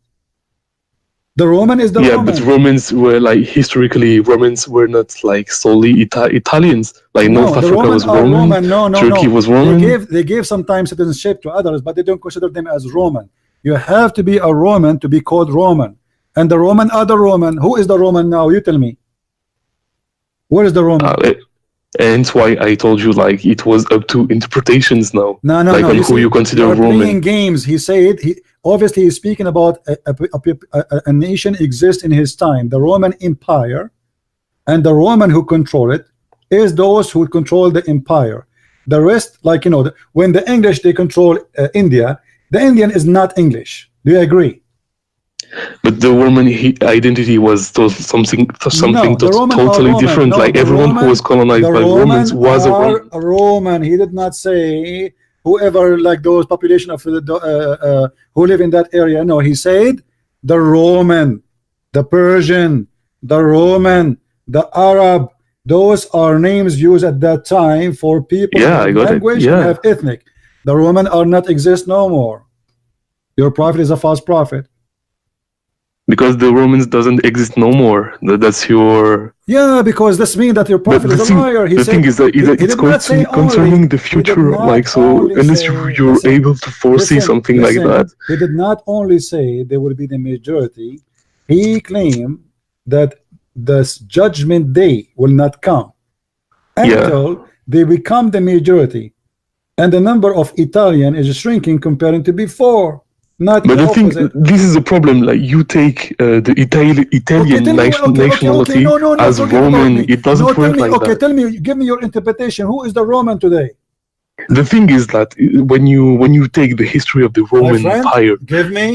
The Roman is the Roman. Yeah, but Romans were like historically Romans were not like solely Italians. Like North Africa was Roman. Turkey was Roman. They gave sometimes citizenship to others, but they don't consider them as Roman. You have to be a Roman to be called Roman. And the Roman are the Roman. Who is the Roman now? You tell me. Where is the Roman? And that's why I told you like it was up to interpretations now. No. On who you consider Roman. Playing games. He said obviously he's speaking about a nation exists in his time, the Roman Empire, and the Roman who control it is those who control the empire. The rest, like when the English they control India, The Indian is not English. Do you agree? But the Roman identity was something totally different. Like everyone who was colonized by Romans was a Roman. He did not say whoever, like those population of who live in that area. No, he said the Roman, the Persian, the Roman, the Arab. Those are names used at that time for people who have language and have ethnic. The Roman are not exist no more. Your prophet is a false prophet. Because the Romans doesn't exist no more. That's your... Yeah, because this means that your prophet is a liar. The thing is that it's concerning the future. Like, so unless you're able to foresee something like that. He did not only say they will be the majority. He claimed that the judgment day will not come until they become the majority. And the number of Italian is shrinking comparing to before. But the thing, this is a problem. Like you take the Italian nationality as Roman, it doesn't work like that. Okay, tell me, give me your interpretation. Who is the Roman today? The thing is that when you take the history of the Roman Empire,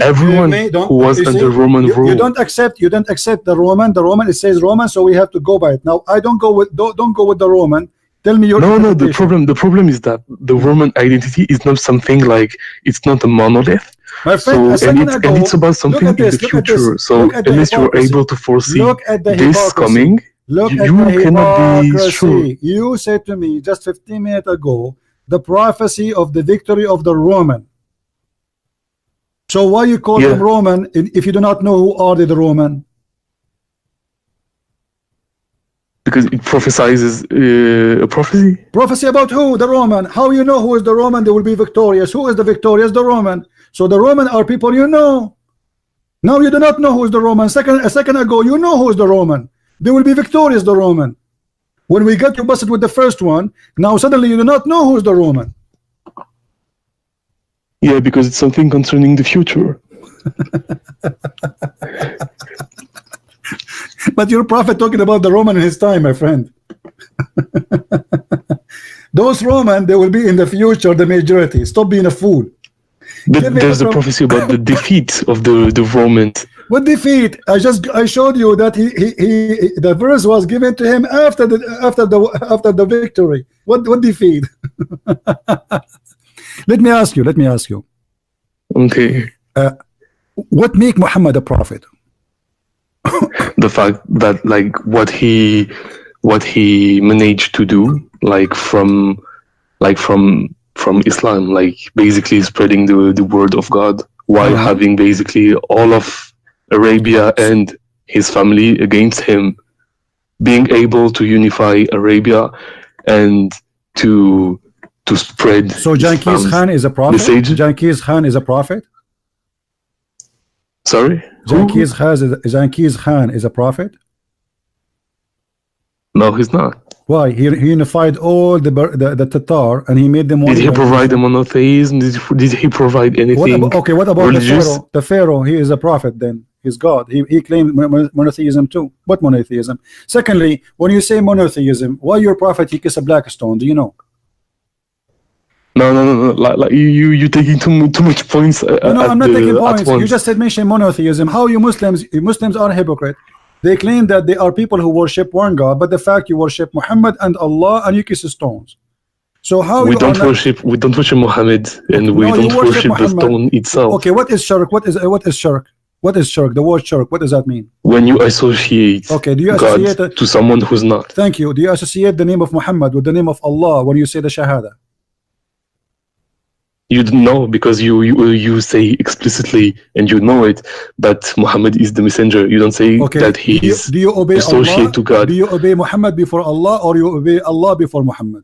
everyone who was under Roman rule, you don't accept the Roman. The Roman, it says Roman, so we have to go by it. Now I don't go with the Roman. Tell me your interpretation. The problem is that the Roman identity is not something like, it's not a monolith. My friend, so, and it's about something in the future. So unless you're able to foresee this coming, you cannot be sure. You said to me just 15 minutes ago the prophecy of the victory of the Roman. So why you call them Roman if you do not know who are the Roman? Because it prophesizes a prophecy. Prophecy about who? The Roman. How you know who is the Roman? They will be victorious. Who is the victorious? The Roman. So the Roman are people you know. Now you do not know who is the Roman. A second ago you know who is the Roman. They will be victorious, the Roman. When we got you busted with the first one, now suddenly you do not know who is the Roman. Yeah, because it's something concerning the future. But your prophet talking about the Roman in his time, my friend. Those Roman, they will be in the future the majority. Stop being a fool. But there's a prophecy about the defeat of the Romans. What defeat? I showed you that the verse was given to him after the victory. What defeat? Let me ask you. Okay. What make Muhammad a prophet? The fact that like what he managed to do, like from Islam, like basically spreading the word of God while having basically all of Arabia and his family against him, being able to unify Arabia and to spread. So Genghis Khan is a prophet. Genghis Khan is a prophet. Sorry, Genghis Khan is a prophet. No, he's not. Why? He unified all the Tatar and he made them one. Did he provide the monotheism? Did he provide anything? What about religious? The Pharaoh? He is a prophet then. He's God. He claimed monotheism too. What monotheism? Secondly, when you say monotheism, why your prophet he kissed a black stone? Do you know? No. Like you taking too much points. No, I'm not taking points. You just said mention monotheism. How you Muslims are hypocrite. They claim that they are people who worship one God, but the fact you worship Muhammad and Allah and you kiss stones. So how we don't worship Muhammad and we don't worship the stone itself. Okay, what is shirk? What is shirk? What is shirk? The word shirk, what does that mean? When you associate God to someone who's not. Thank you. Do you associate the name of Muhammad with the name of Allah when you say the Shahada? You don't know because you say explicitly and you know it that Muhammad is the messenger. You don't say that he is associated to God. Do you obey Muhammad before Allah or you obey Allah before Muhammad?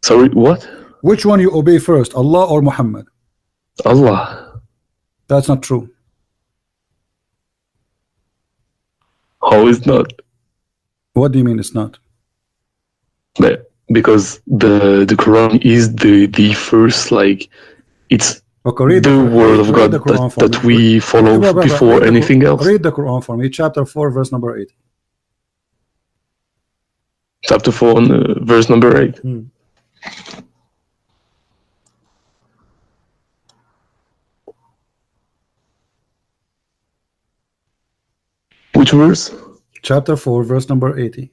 Sorry, what? Which one you obey first, Allah or Muhammad? Allah. That's not true. How is not? What do you mean it's not? Because the Quran is the first, like, it's the word of God that we follow before anything else. Read the Quran for me, chapter 4 verse number 8. Chapter 4 verse number 8. Which verse? Chapter 4, verse number 80.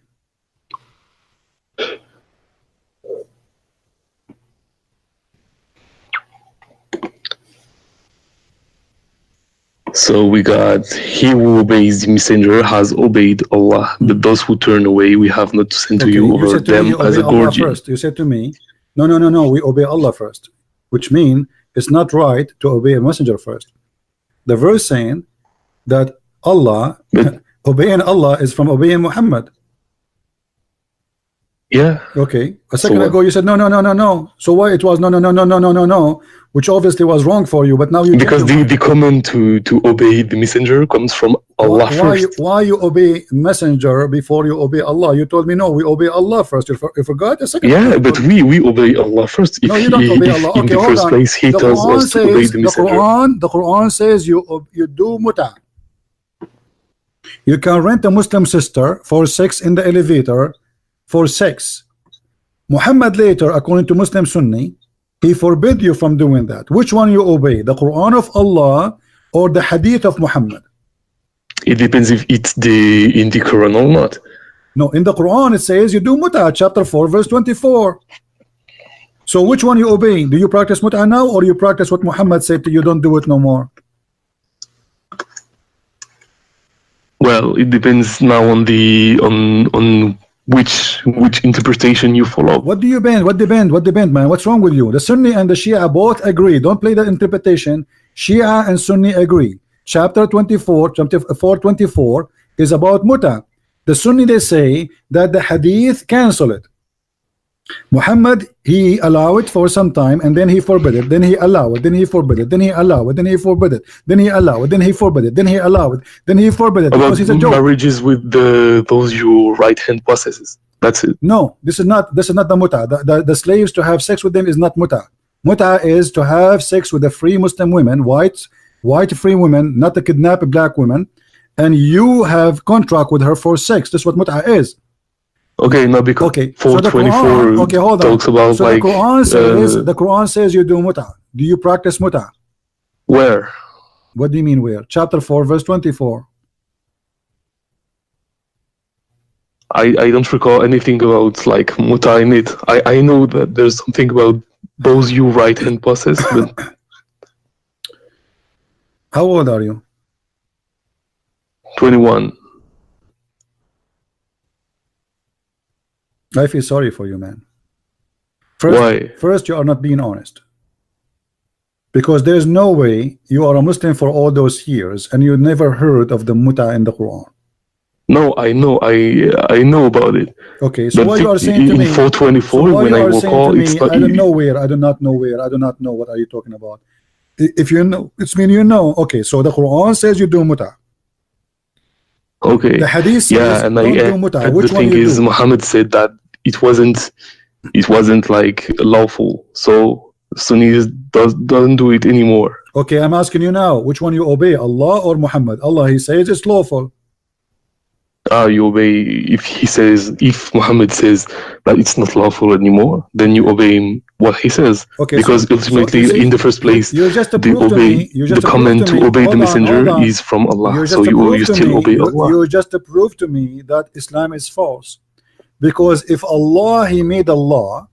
So we got, he who obeys the messenger has obeyed Allah, but those who turn away we have not sent to you over them as a guardian. First. You said to me, no, we obey Allah first, which means it's not right to obey a messenger first. The verse saying that Allah, obeying Allah is from obeying Muhammad. Yeah. Okay. A second ago you said no. So why it was no, which obviously was wrong for you, but now you because the command to obey the messenger comes from Allah first. Why you obey messenger before you obey Allah? You told me no, we obey Allah first. You forgot a second. Yeah, but we obey Allah first. No, you don't obey Allah. Okay, in the first place He tells us to obey the messenger. The Quran says you do muta. You can rent a Muslim sister for sex in the elevator. For sex. Muhammad later, according to Muslim Sunni, he forbid you from doing that. Which one you obey, the Quran of Allah or the Hadith of Muhammad? It depends if it's in the Quran or not. No, in the Quran it says you do muta, chapter 4 verse 24. So which one you obey? Do you practice muta now, or you practice what Muhammad said to you, don't do it no more? Well, it depends now on the on which interpretation you follow. What do you bend? What depend, man? What's wrong with you? The Sunni and the Shia both agree. Don't play the interpretation. Shia and Sunni agree. Chapter 24 is about muta. The Sunni, they say that the hadith cancel it. Muhammad, he allow it for some time, and then he forbid it, then he allow it, then he forbid it, then he allow it, then he forbid it, then he allow it, then he forbid it, then he allow it, then he forbid it. About marriages with those your right hand possesses. That's it. No, this is not the muta. The slaves to have sex with them is not muta. Muta is to have sex with the free Muslim women, white free women, not the kidnapped black women, and you have contract with her for sex. That's what muta is. Okay, no, because 424 talks about, so like the Quran says you do muta. Do you practice muta? Where? What do you mean where? Chapter 4 verse 24. I don't recall anything about like muta in it. I know that there's something about those you right hand possess, but how old are you? 21. I feel sorry for you, man. Why? First, you are not being honest. Because there's no way you are a Muslim for all those years and you never heard of the muta in the Quran. No, I know. I know about it. Okay, so what you are saying to me? In 424, when I will call, it's I don't know where. I do not know where. I do not know what are you talking about. If you know, it's mean you know. Okay, so the Quran says you do muta. Okay. The hadith says yeah, and Which the thing is, Muhammad said that it wasn't like lawful, so Sunnis doesn't do it anymore. Okay, I'm asking you now, which one you obey, Allah or Muhammad? Allah, he says it's lawful. You obey if Muhammad says that it's not lawful anymore, then you obey him what he says. Okay, because ultimately, in the first place, the command to obey the messenger is from Allah. So you still obey Allah. You just prove to me that Islam is false. Because if Allah, he made a law,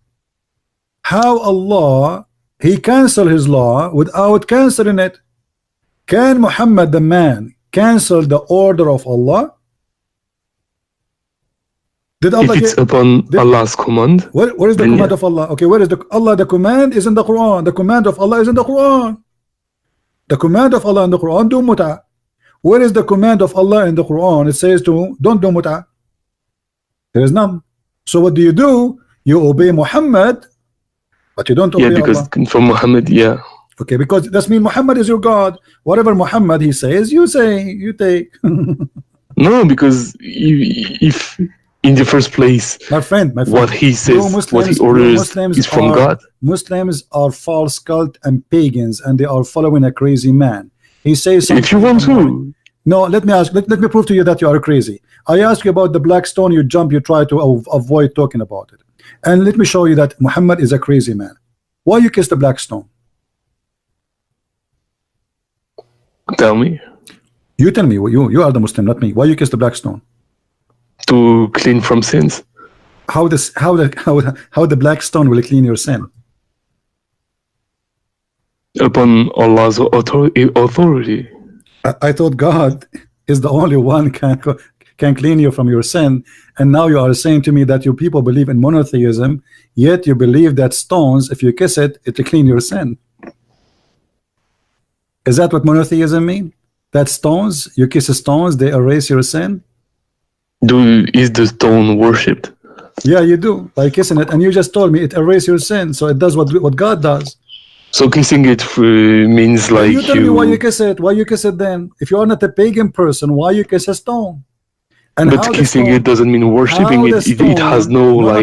how Allah, he cancel his law without canceling it? Can Muhammad the man cancel the order of Allah? Did Allah if it's upon Allah's command, where is the command of Allah? Okay, where is Allah? The command is in the Quran. The command of Allah is in the Quran. The command of Allah in the Quran, do muta. Where is the command of Allah in the Quran? It says to don't do muta. There is none. So what do? You obey Muhammad, but you don't obey Allah. Yeah, because from Muhammad, yeah. Okay, because that means Muhammad is your God. Whatever Muhammad he says, you say, you take. No, because if in the first place, my friend, what he says, what he orders is from God. Muslims are false cult and pagans, and they are following a crazy man. He says something. If you want to. No, let me prove to you that you are crazy. I asked you about the black stone, you jump, you try to avoid talking about it. And let me show you that Muhammad is a crazy man. Why you kiss the black stone? Tell me. You tell me. You are the Muslim, not me. Why you kiss the black stone? To clean from sins. How the black stone will clean your sin? Upon Allah's authority. I thought God is the only one can clean you from your sin, and now you are saying to me that you people believe in monotheism, yet you believe that stones, if you kiss it, it will clean your sin. Is that what monotheism mean? That stones, you kiss stones, they erase your sin? Is the stone worshipped? Yeah, you do, by kissing it, and you just told me it erases your sin, so it does what God does. So kissing it means like you tell me why you kiss it. Why you kiss it then? If you are not a pagan person, why you kiss a stone? And but kissing it doesn't mean worshipping it. It has no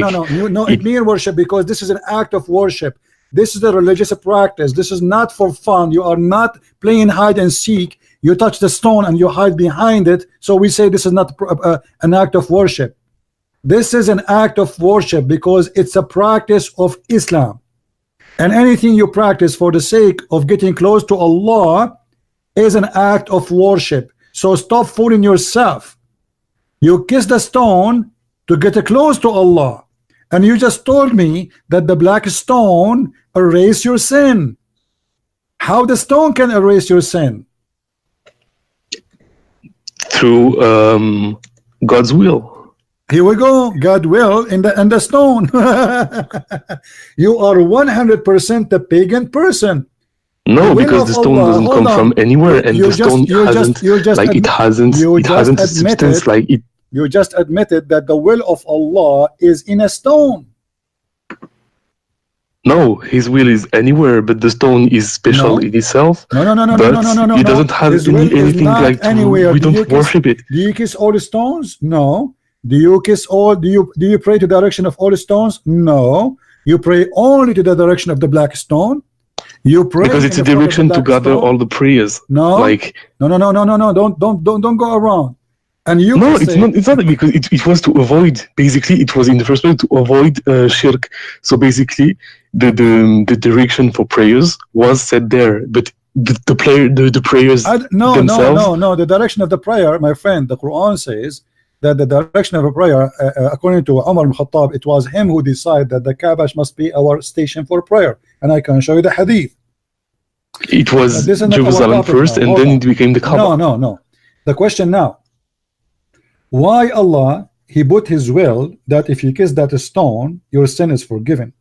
it means worship, because this is an act of worship. This is a religious practice. This is not for fun. You are not playing hide and seek. You touch the stone and you hide behind it. So we say this is not an act of worship. This is an act of worship because it's a practice of Islam. And anything you practice for the sake of getting close to Allah is an act of worship. So stop fooling yourself. You kiss the stone to get close to Allah, and you just told me that the black stone erase your sin. How the stone can erase your sin? Through God's will. Here we go. God will in the stone. You are 100% a pagan person. No, because the stone doesn't come from anywhere, and the stone hasn't a substance like it. You just admitted that the will of Allah is in a stone. No, His will is anywhere, but the stone is special in itself. No. It doesn't have anything like anywhere. We don't worship it. Do you kiss all the stones? No. Do you kiss all? Do you pray to the direction of all the stones? No. You pray only to the direction of the black stone. You pray because it's a direction to gather all the prayers. No, like no. Don't go around. And you it's not because it was to avoid, basically it was in the first place to avoid shirk. So basically the direction for prayers was set there, but the prayers themselves. No, the direction of the prayer, my friend, the Quran says that the direction of a prayer, according to Umar ibn Khattab, it was him who decided that the Kaaba must be our station for prayer, and I can show you the hadith. It was Jerusalem first, and then it became the Kaaba. No. The question now: why Allah He put His will that if you kiss that stone, your sin is forgiven?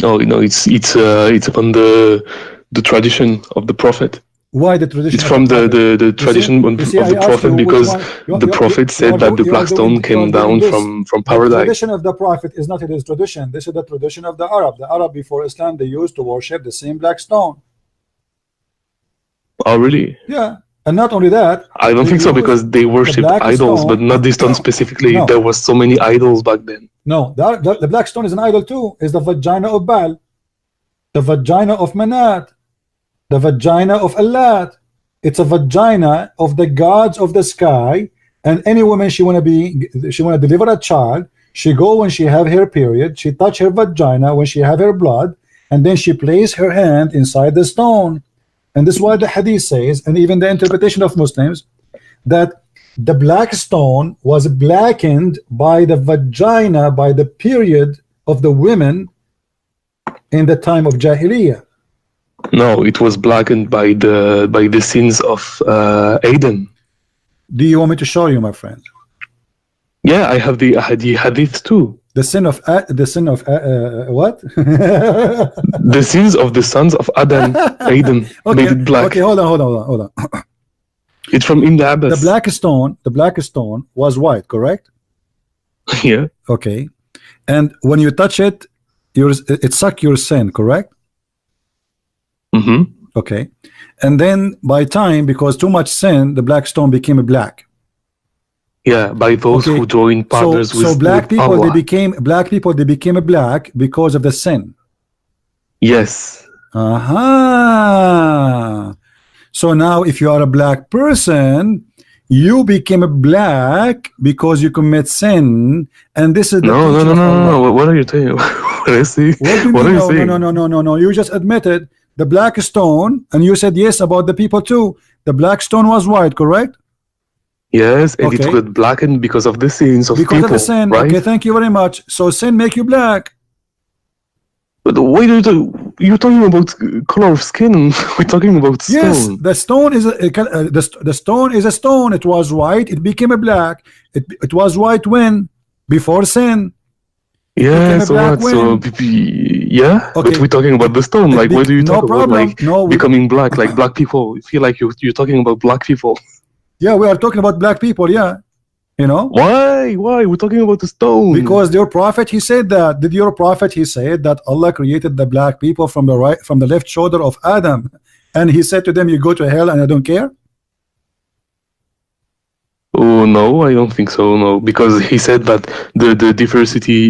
No, it's upon the tradition of the Prophet. Why the tradition? It's from the tradition of the Prophet, because the Prophet said that the black stone came down from paradise. The tradition of the Prophet is not his tradition. This is the tradition of the Arab. The Arab before Islam, they used to worship the same black stone. Oh, really? Yeah. And not only that, I don't think so, because they worshipped idols, but not this stone specifically. No. There was so many idols back then. No, the black stone is an idol too. Is the vagina of Baal, the vagina of Manat, the vagina of Allat. It's a vagina of the gods of the sky. And any woman she wanna deliver a child, she go when she have her period, she touch her vagina when she have her blood, and then she place her hand inside the stone. And this is why the hadith says, and even the interpretation of Muslims, that the black stone was blackened by the vagina, by the period of the women in the time of Jahiliyyah. No, it was blackened by the sins of Adam. Do you want me to show you, my friend? Yeah, I have the hadith too. The sin of what? The sins of the sons of Adam made it black. Okay, hold on. It's from Ibn Abbas. The black stone was white, correct? Yeah. Okay. And when you touch it, it suck your sin, correct? Mm-hmm. Okay. And then by time, because too much sin, the black stone became black. Yeah, by those who joined partners with black people, Allah. they became black because of the sin. Yes. Aha. So now if you are a black person, you became black because you commit sin, and this is the no. What are you saying? What are you saying? No. You just admitted the black stone, and you said yes about the people too. The black stone was white, correct? Yes, and it was blackened because of the sins of people. Because of the sin, right? Okay, thank you very much. So sin make you black. But why do you're talking about color of skin? We're talking about stone. Yes, the stone is the stone is a stone. It was white. It became a black. It was white when? Before sin. Yeah, so what? So yeah, okay. But we're talking about the stone. Like, why do you talk about like becoming black? Like black people. I feel like you're talking about black people. Yeah, we are talking about black people. Yeah, you know. Why? We're talking about the stone. Because your prophet, he said that. Did your prophet, he said that Allah created the black people from the left shoulder of Adam, and he said to them, "You go to hell, and I don't care." Oh no, I don't think so. No, because he said that the diversity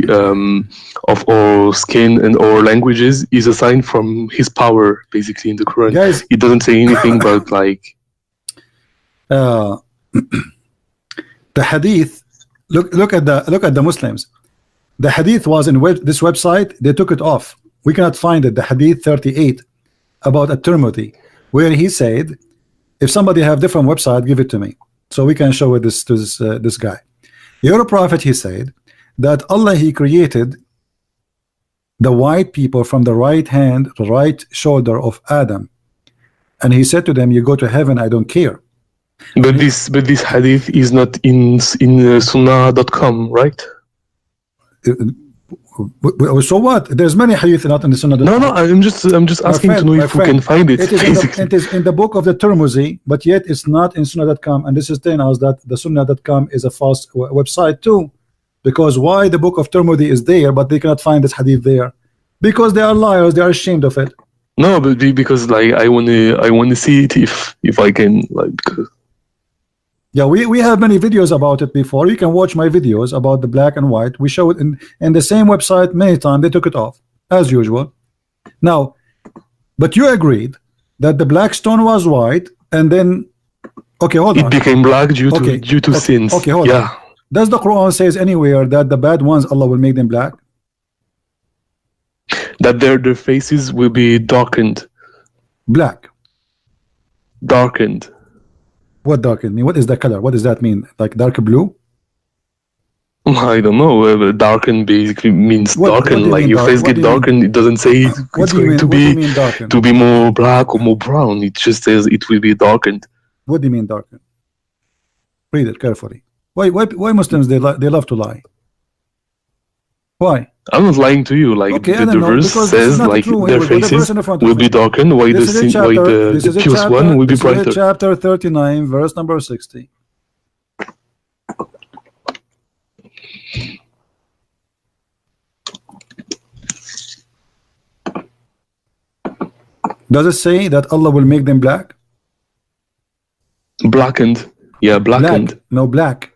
of our skin and our languages is a sign from his power, basically in the Quran. Guys, it doesn't say anything about like. The hadith. Look at the Muslims. The hadith was in this website. They took it off. We cannot find it. The hadith 38 about at-Tirmidhi, where he said, if somebody have different website, give it to me, so we can show it to this guy. Your prophet, he said that Allah, he created the white people from the right hand, the right shoulder of Adam, and he said to them, "You go to heaven, I don't care." But this hadith is not in Sunnah.com, right? So what? There's many hadith not in the Sunnah. No, I'm just asking to know if we can find it. It is in the book of the Tirmidhi, but yet it's not in Sunnah.com, and this is telling us that the Sunnah.com is a false website too. Because why the book of Tirmidhi is there, but they cannot find this hadith there? Because they are liars. They are ashamed of it. No, but because like I wanna see it if I can, like. Yeah, we have many videos about it before. You can watch my videos about the black and white. We show it in the same website many times. They took it off as usual. Now, but you agreed that the black stone was white, and then hold on. It became black due to sins. Okay, hold on. Does the Quran says anywhere that the bad ones Allah will make them black? That their faces will be darkened. Black. Darkened. What darkened mean? What is the color? What does that mean? Like dark blue? I don't know. Darken basically means darken. Like your face get darkened. It doesn't say it's going to be more black or more brown. It just says it will be darkened. What do you mean darkened? Read it carefully. Why Muslims they love to lie? Why? I'm not lying to you. Like the verse says, like their faces will be darkened. Why the pious one will be brighter? This is chapter 39, verse number 60. Does it say that Allah will make them black? Blackened. Yeah, blackened. Black. No, black.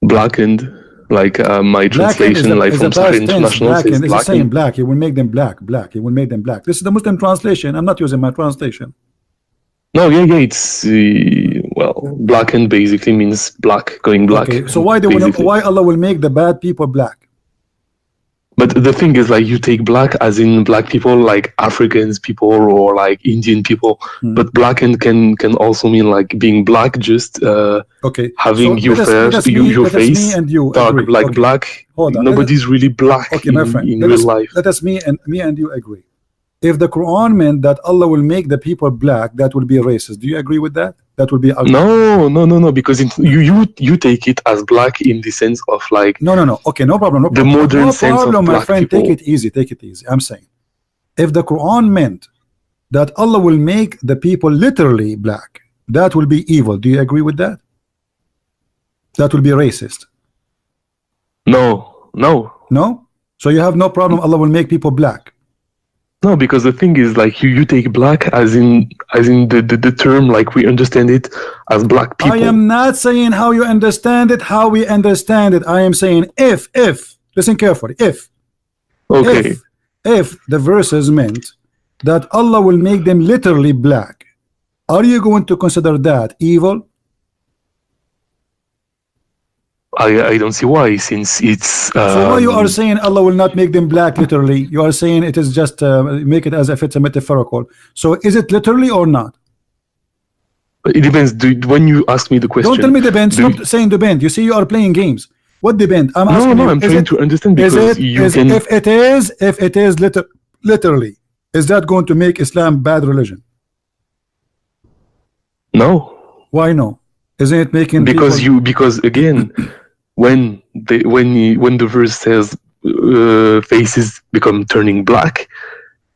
Blackened. Like my translation, like from Sahih International, says it's the same. Black. It will make them black. Black. It will make them black. This is the Muslim translation. I'm not using my translation. No, yeah. It's blackened basically means black, going black. Okay. So why Allah will make the bad people black? But the thing is, like, you take black as in black people, like Africans people or like Indian people. But blackened can also mean like being black, just having your face dark, agree. Like black. Nobody's really black in real life. Let us me and you agree. If the Quran meant that Allah will make the people black, that will be racist. Do you agree with that? That will be ugly. No, because you take it as black in the sense of like no. Okay, no problem. The modern sense of black my friend. People. Take it easy. I'm saying, if the Quran meant that Allah will make the people literally black, that will be evil. Do you agree with that? That will be racist. No. So you have no problem. Allah will make people black. No, because the thing is, like, you take black as in the term, like we understand it as black people. I am not saying how you understand it, how we understand it. I am saying if listen carefully, if the verses meant that Allah will make them literally black, are you going to consider that evil? I don't see why, since it's. So why you are saying Allah will not make them black literally? You are saying it is just make it as if it's a metaphorical. So is it literally or not? It depends. When you ask me the question, don't tell me depends. Stop saying depend. You see, you are playing games. What depend? I'm asking no, you. I'm trying to understand, because if it is literally, is that going to make Islam bad religion? No. Why no? Isn't it making because again, when the verse says faces become turning black,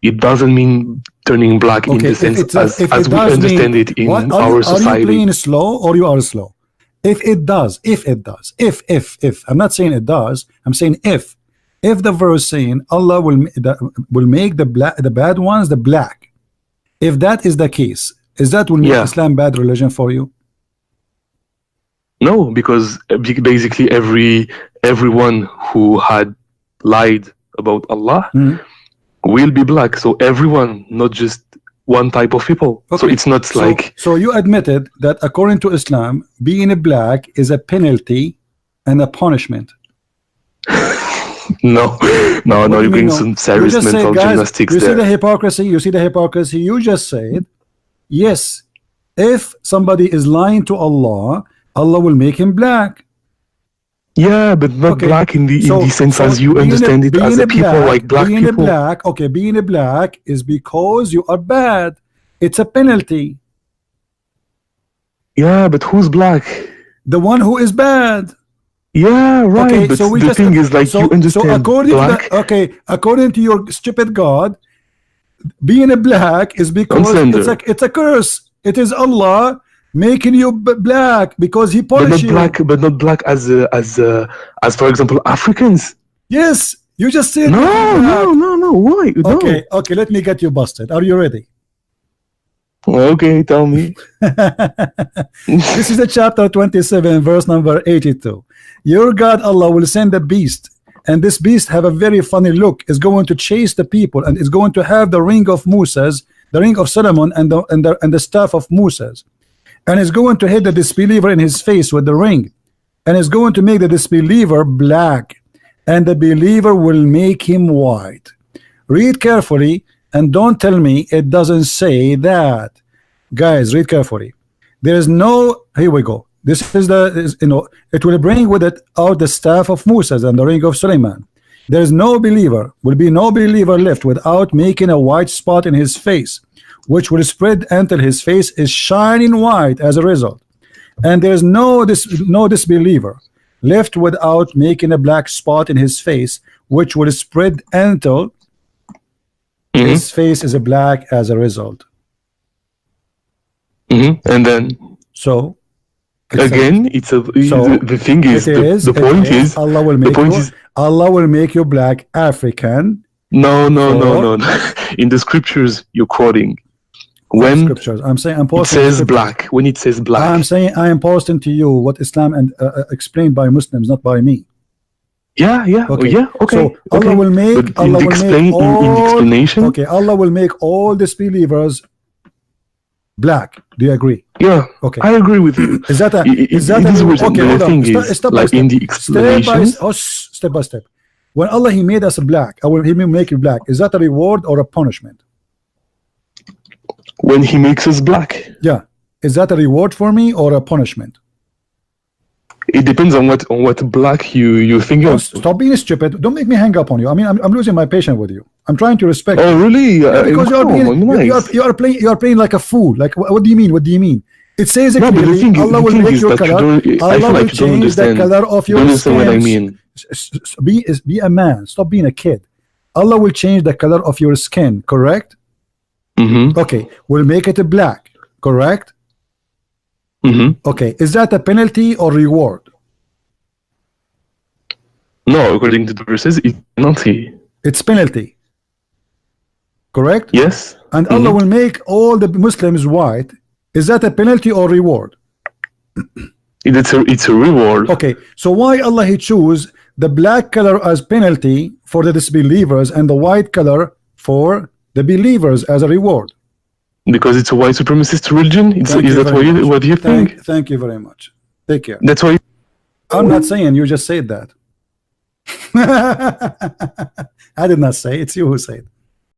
it doesn't mean turning black in the sense as we understand it in our society. Are you playing slow or you are slow? If it does, I'm not saying it does, I'm saying if the verse saying Allah will make the bad ones the black, if that is the case, is that will make Islam bad religion for you? No, because basically everyone who had lied about Allah will be black. So everyone, not just one type of people. Okay. So it's not like. So you admitted that according to Islam, being a black is a penalty and a punishment. No, you're doing some serious mental gymnastics there. See the hypocrisy? You see the hypocrisy? You just said, yes, if somebody is lying to Allah, Allah will make him black. Yeah, but not black in the sense as you understand it, as a people like black people. Being a black is because you are bad. It's a penalty. Yeah, but who's black? The one who is bad. Yeah, right. Okay, but so the thing is, like, you understand. So according to your stupid God, being a black is because it's a curse. It is Allah making you black because he punished you. But not black as for example Africans. Yes, you just said no. Why? Okay. Let me get you busted. Are you ready? Okay, tell me. This is the chapter 27, verse number 82. Your God Allah will send a beast, and this beast have a very funny look. Is going to chase the people, and is going to have the ring of Moses, the ring of Solomon, and the staff of Moses. And is going to hit the disbeliever in his face with the ring, and is going to make the disbeliever black, and the believer will make him white. Read carefully and don't tell me it doesn't say that. Guys, read carefully. There is no, here we go. This is it will bring with it out the staff of Moses and the ring of Suleiman. There is no believer, will be no believer left without making a white spot in his face, which will spread until his face is shining white as a result. And there is no disbeliever left without making a black spot in his face, which will spread until his face is a black as a result. And then again, the thing is, the point is, Allah will make you black African. No. In the scriptures you're quoting, when scriptures, I'm saying it says black. When it says black, I'm saying I am posting to you what Islam and explained by Muslims, not by me. Yeah. Okay. So Allah will make. Allah will explain in the explanation. Okay, Allah will make all disbelievers black. Do you agree? Yeah. Okay. I agree with you. Is that okay? The thing is, step by step. In the explanation, step by step. When Allah He made us black, He will make you black. Is that a reward or a punishment? When He makes us black. Yeah. Is that a reward for me or a punishment? It depends on what black you think of. Stop being stupid. Don't make me hang up on you. I mean, I'm losing my patience with you. I'm trying to respect. Oh, really? Because you are playing like a fool. Like, what do you mean? What do you mean? It says clearly, Allah will make your color. Allah will change the color of your skin. What I mean? Be a man. Stop being a kid. Allah will change the color of your skin. Correct? Okay. We'll make it black. Correct? Okay. Is that a penalty or reward? No, according to the verses, it's penalty. It's penalty. Correct? Yes. And Allah will make all the Muslims white. Is that a penalty or reward? It's a reward. Okay. So why Allah He choose the black color as penalty for the disbelievers and the white color for the believers as a reward? Because it's a white supremacist religion. Is that what you think? Thank you very much. Take care. That's why. I'm not saying, you just said that. I did not say, it's you who said.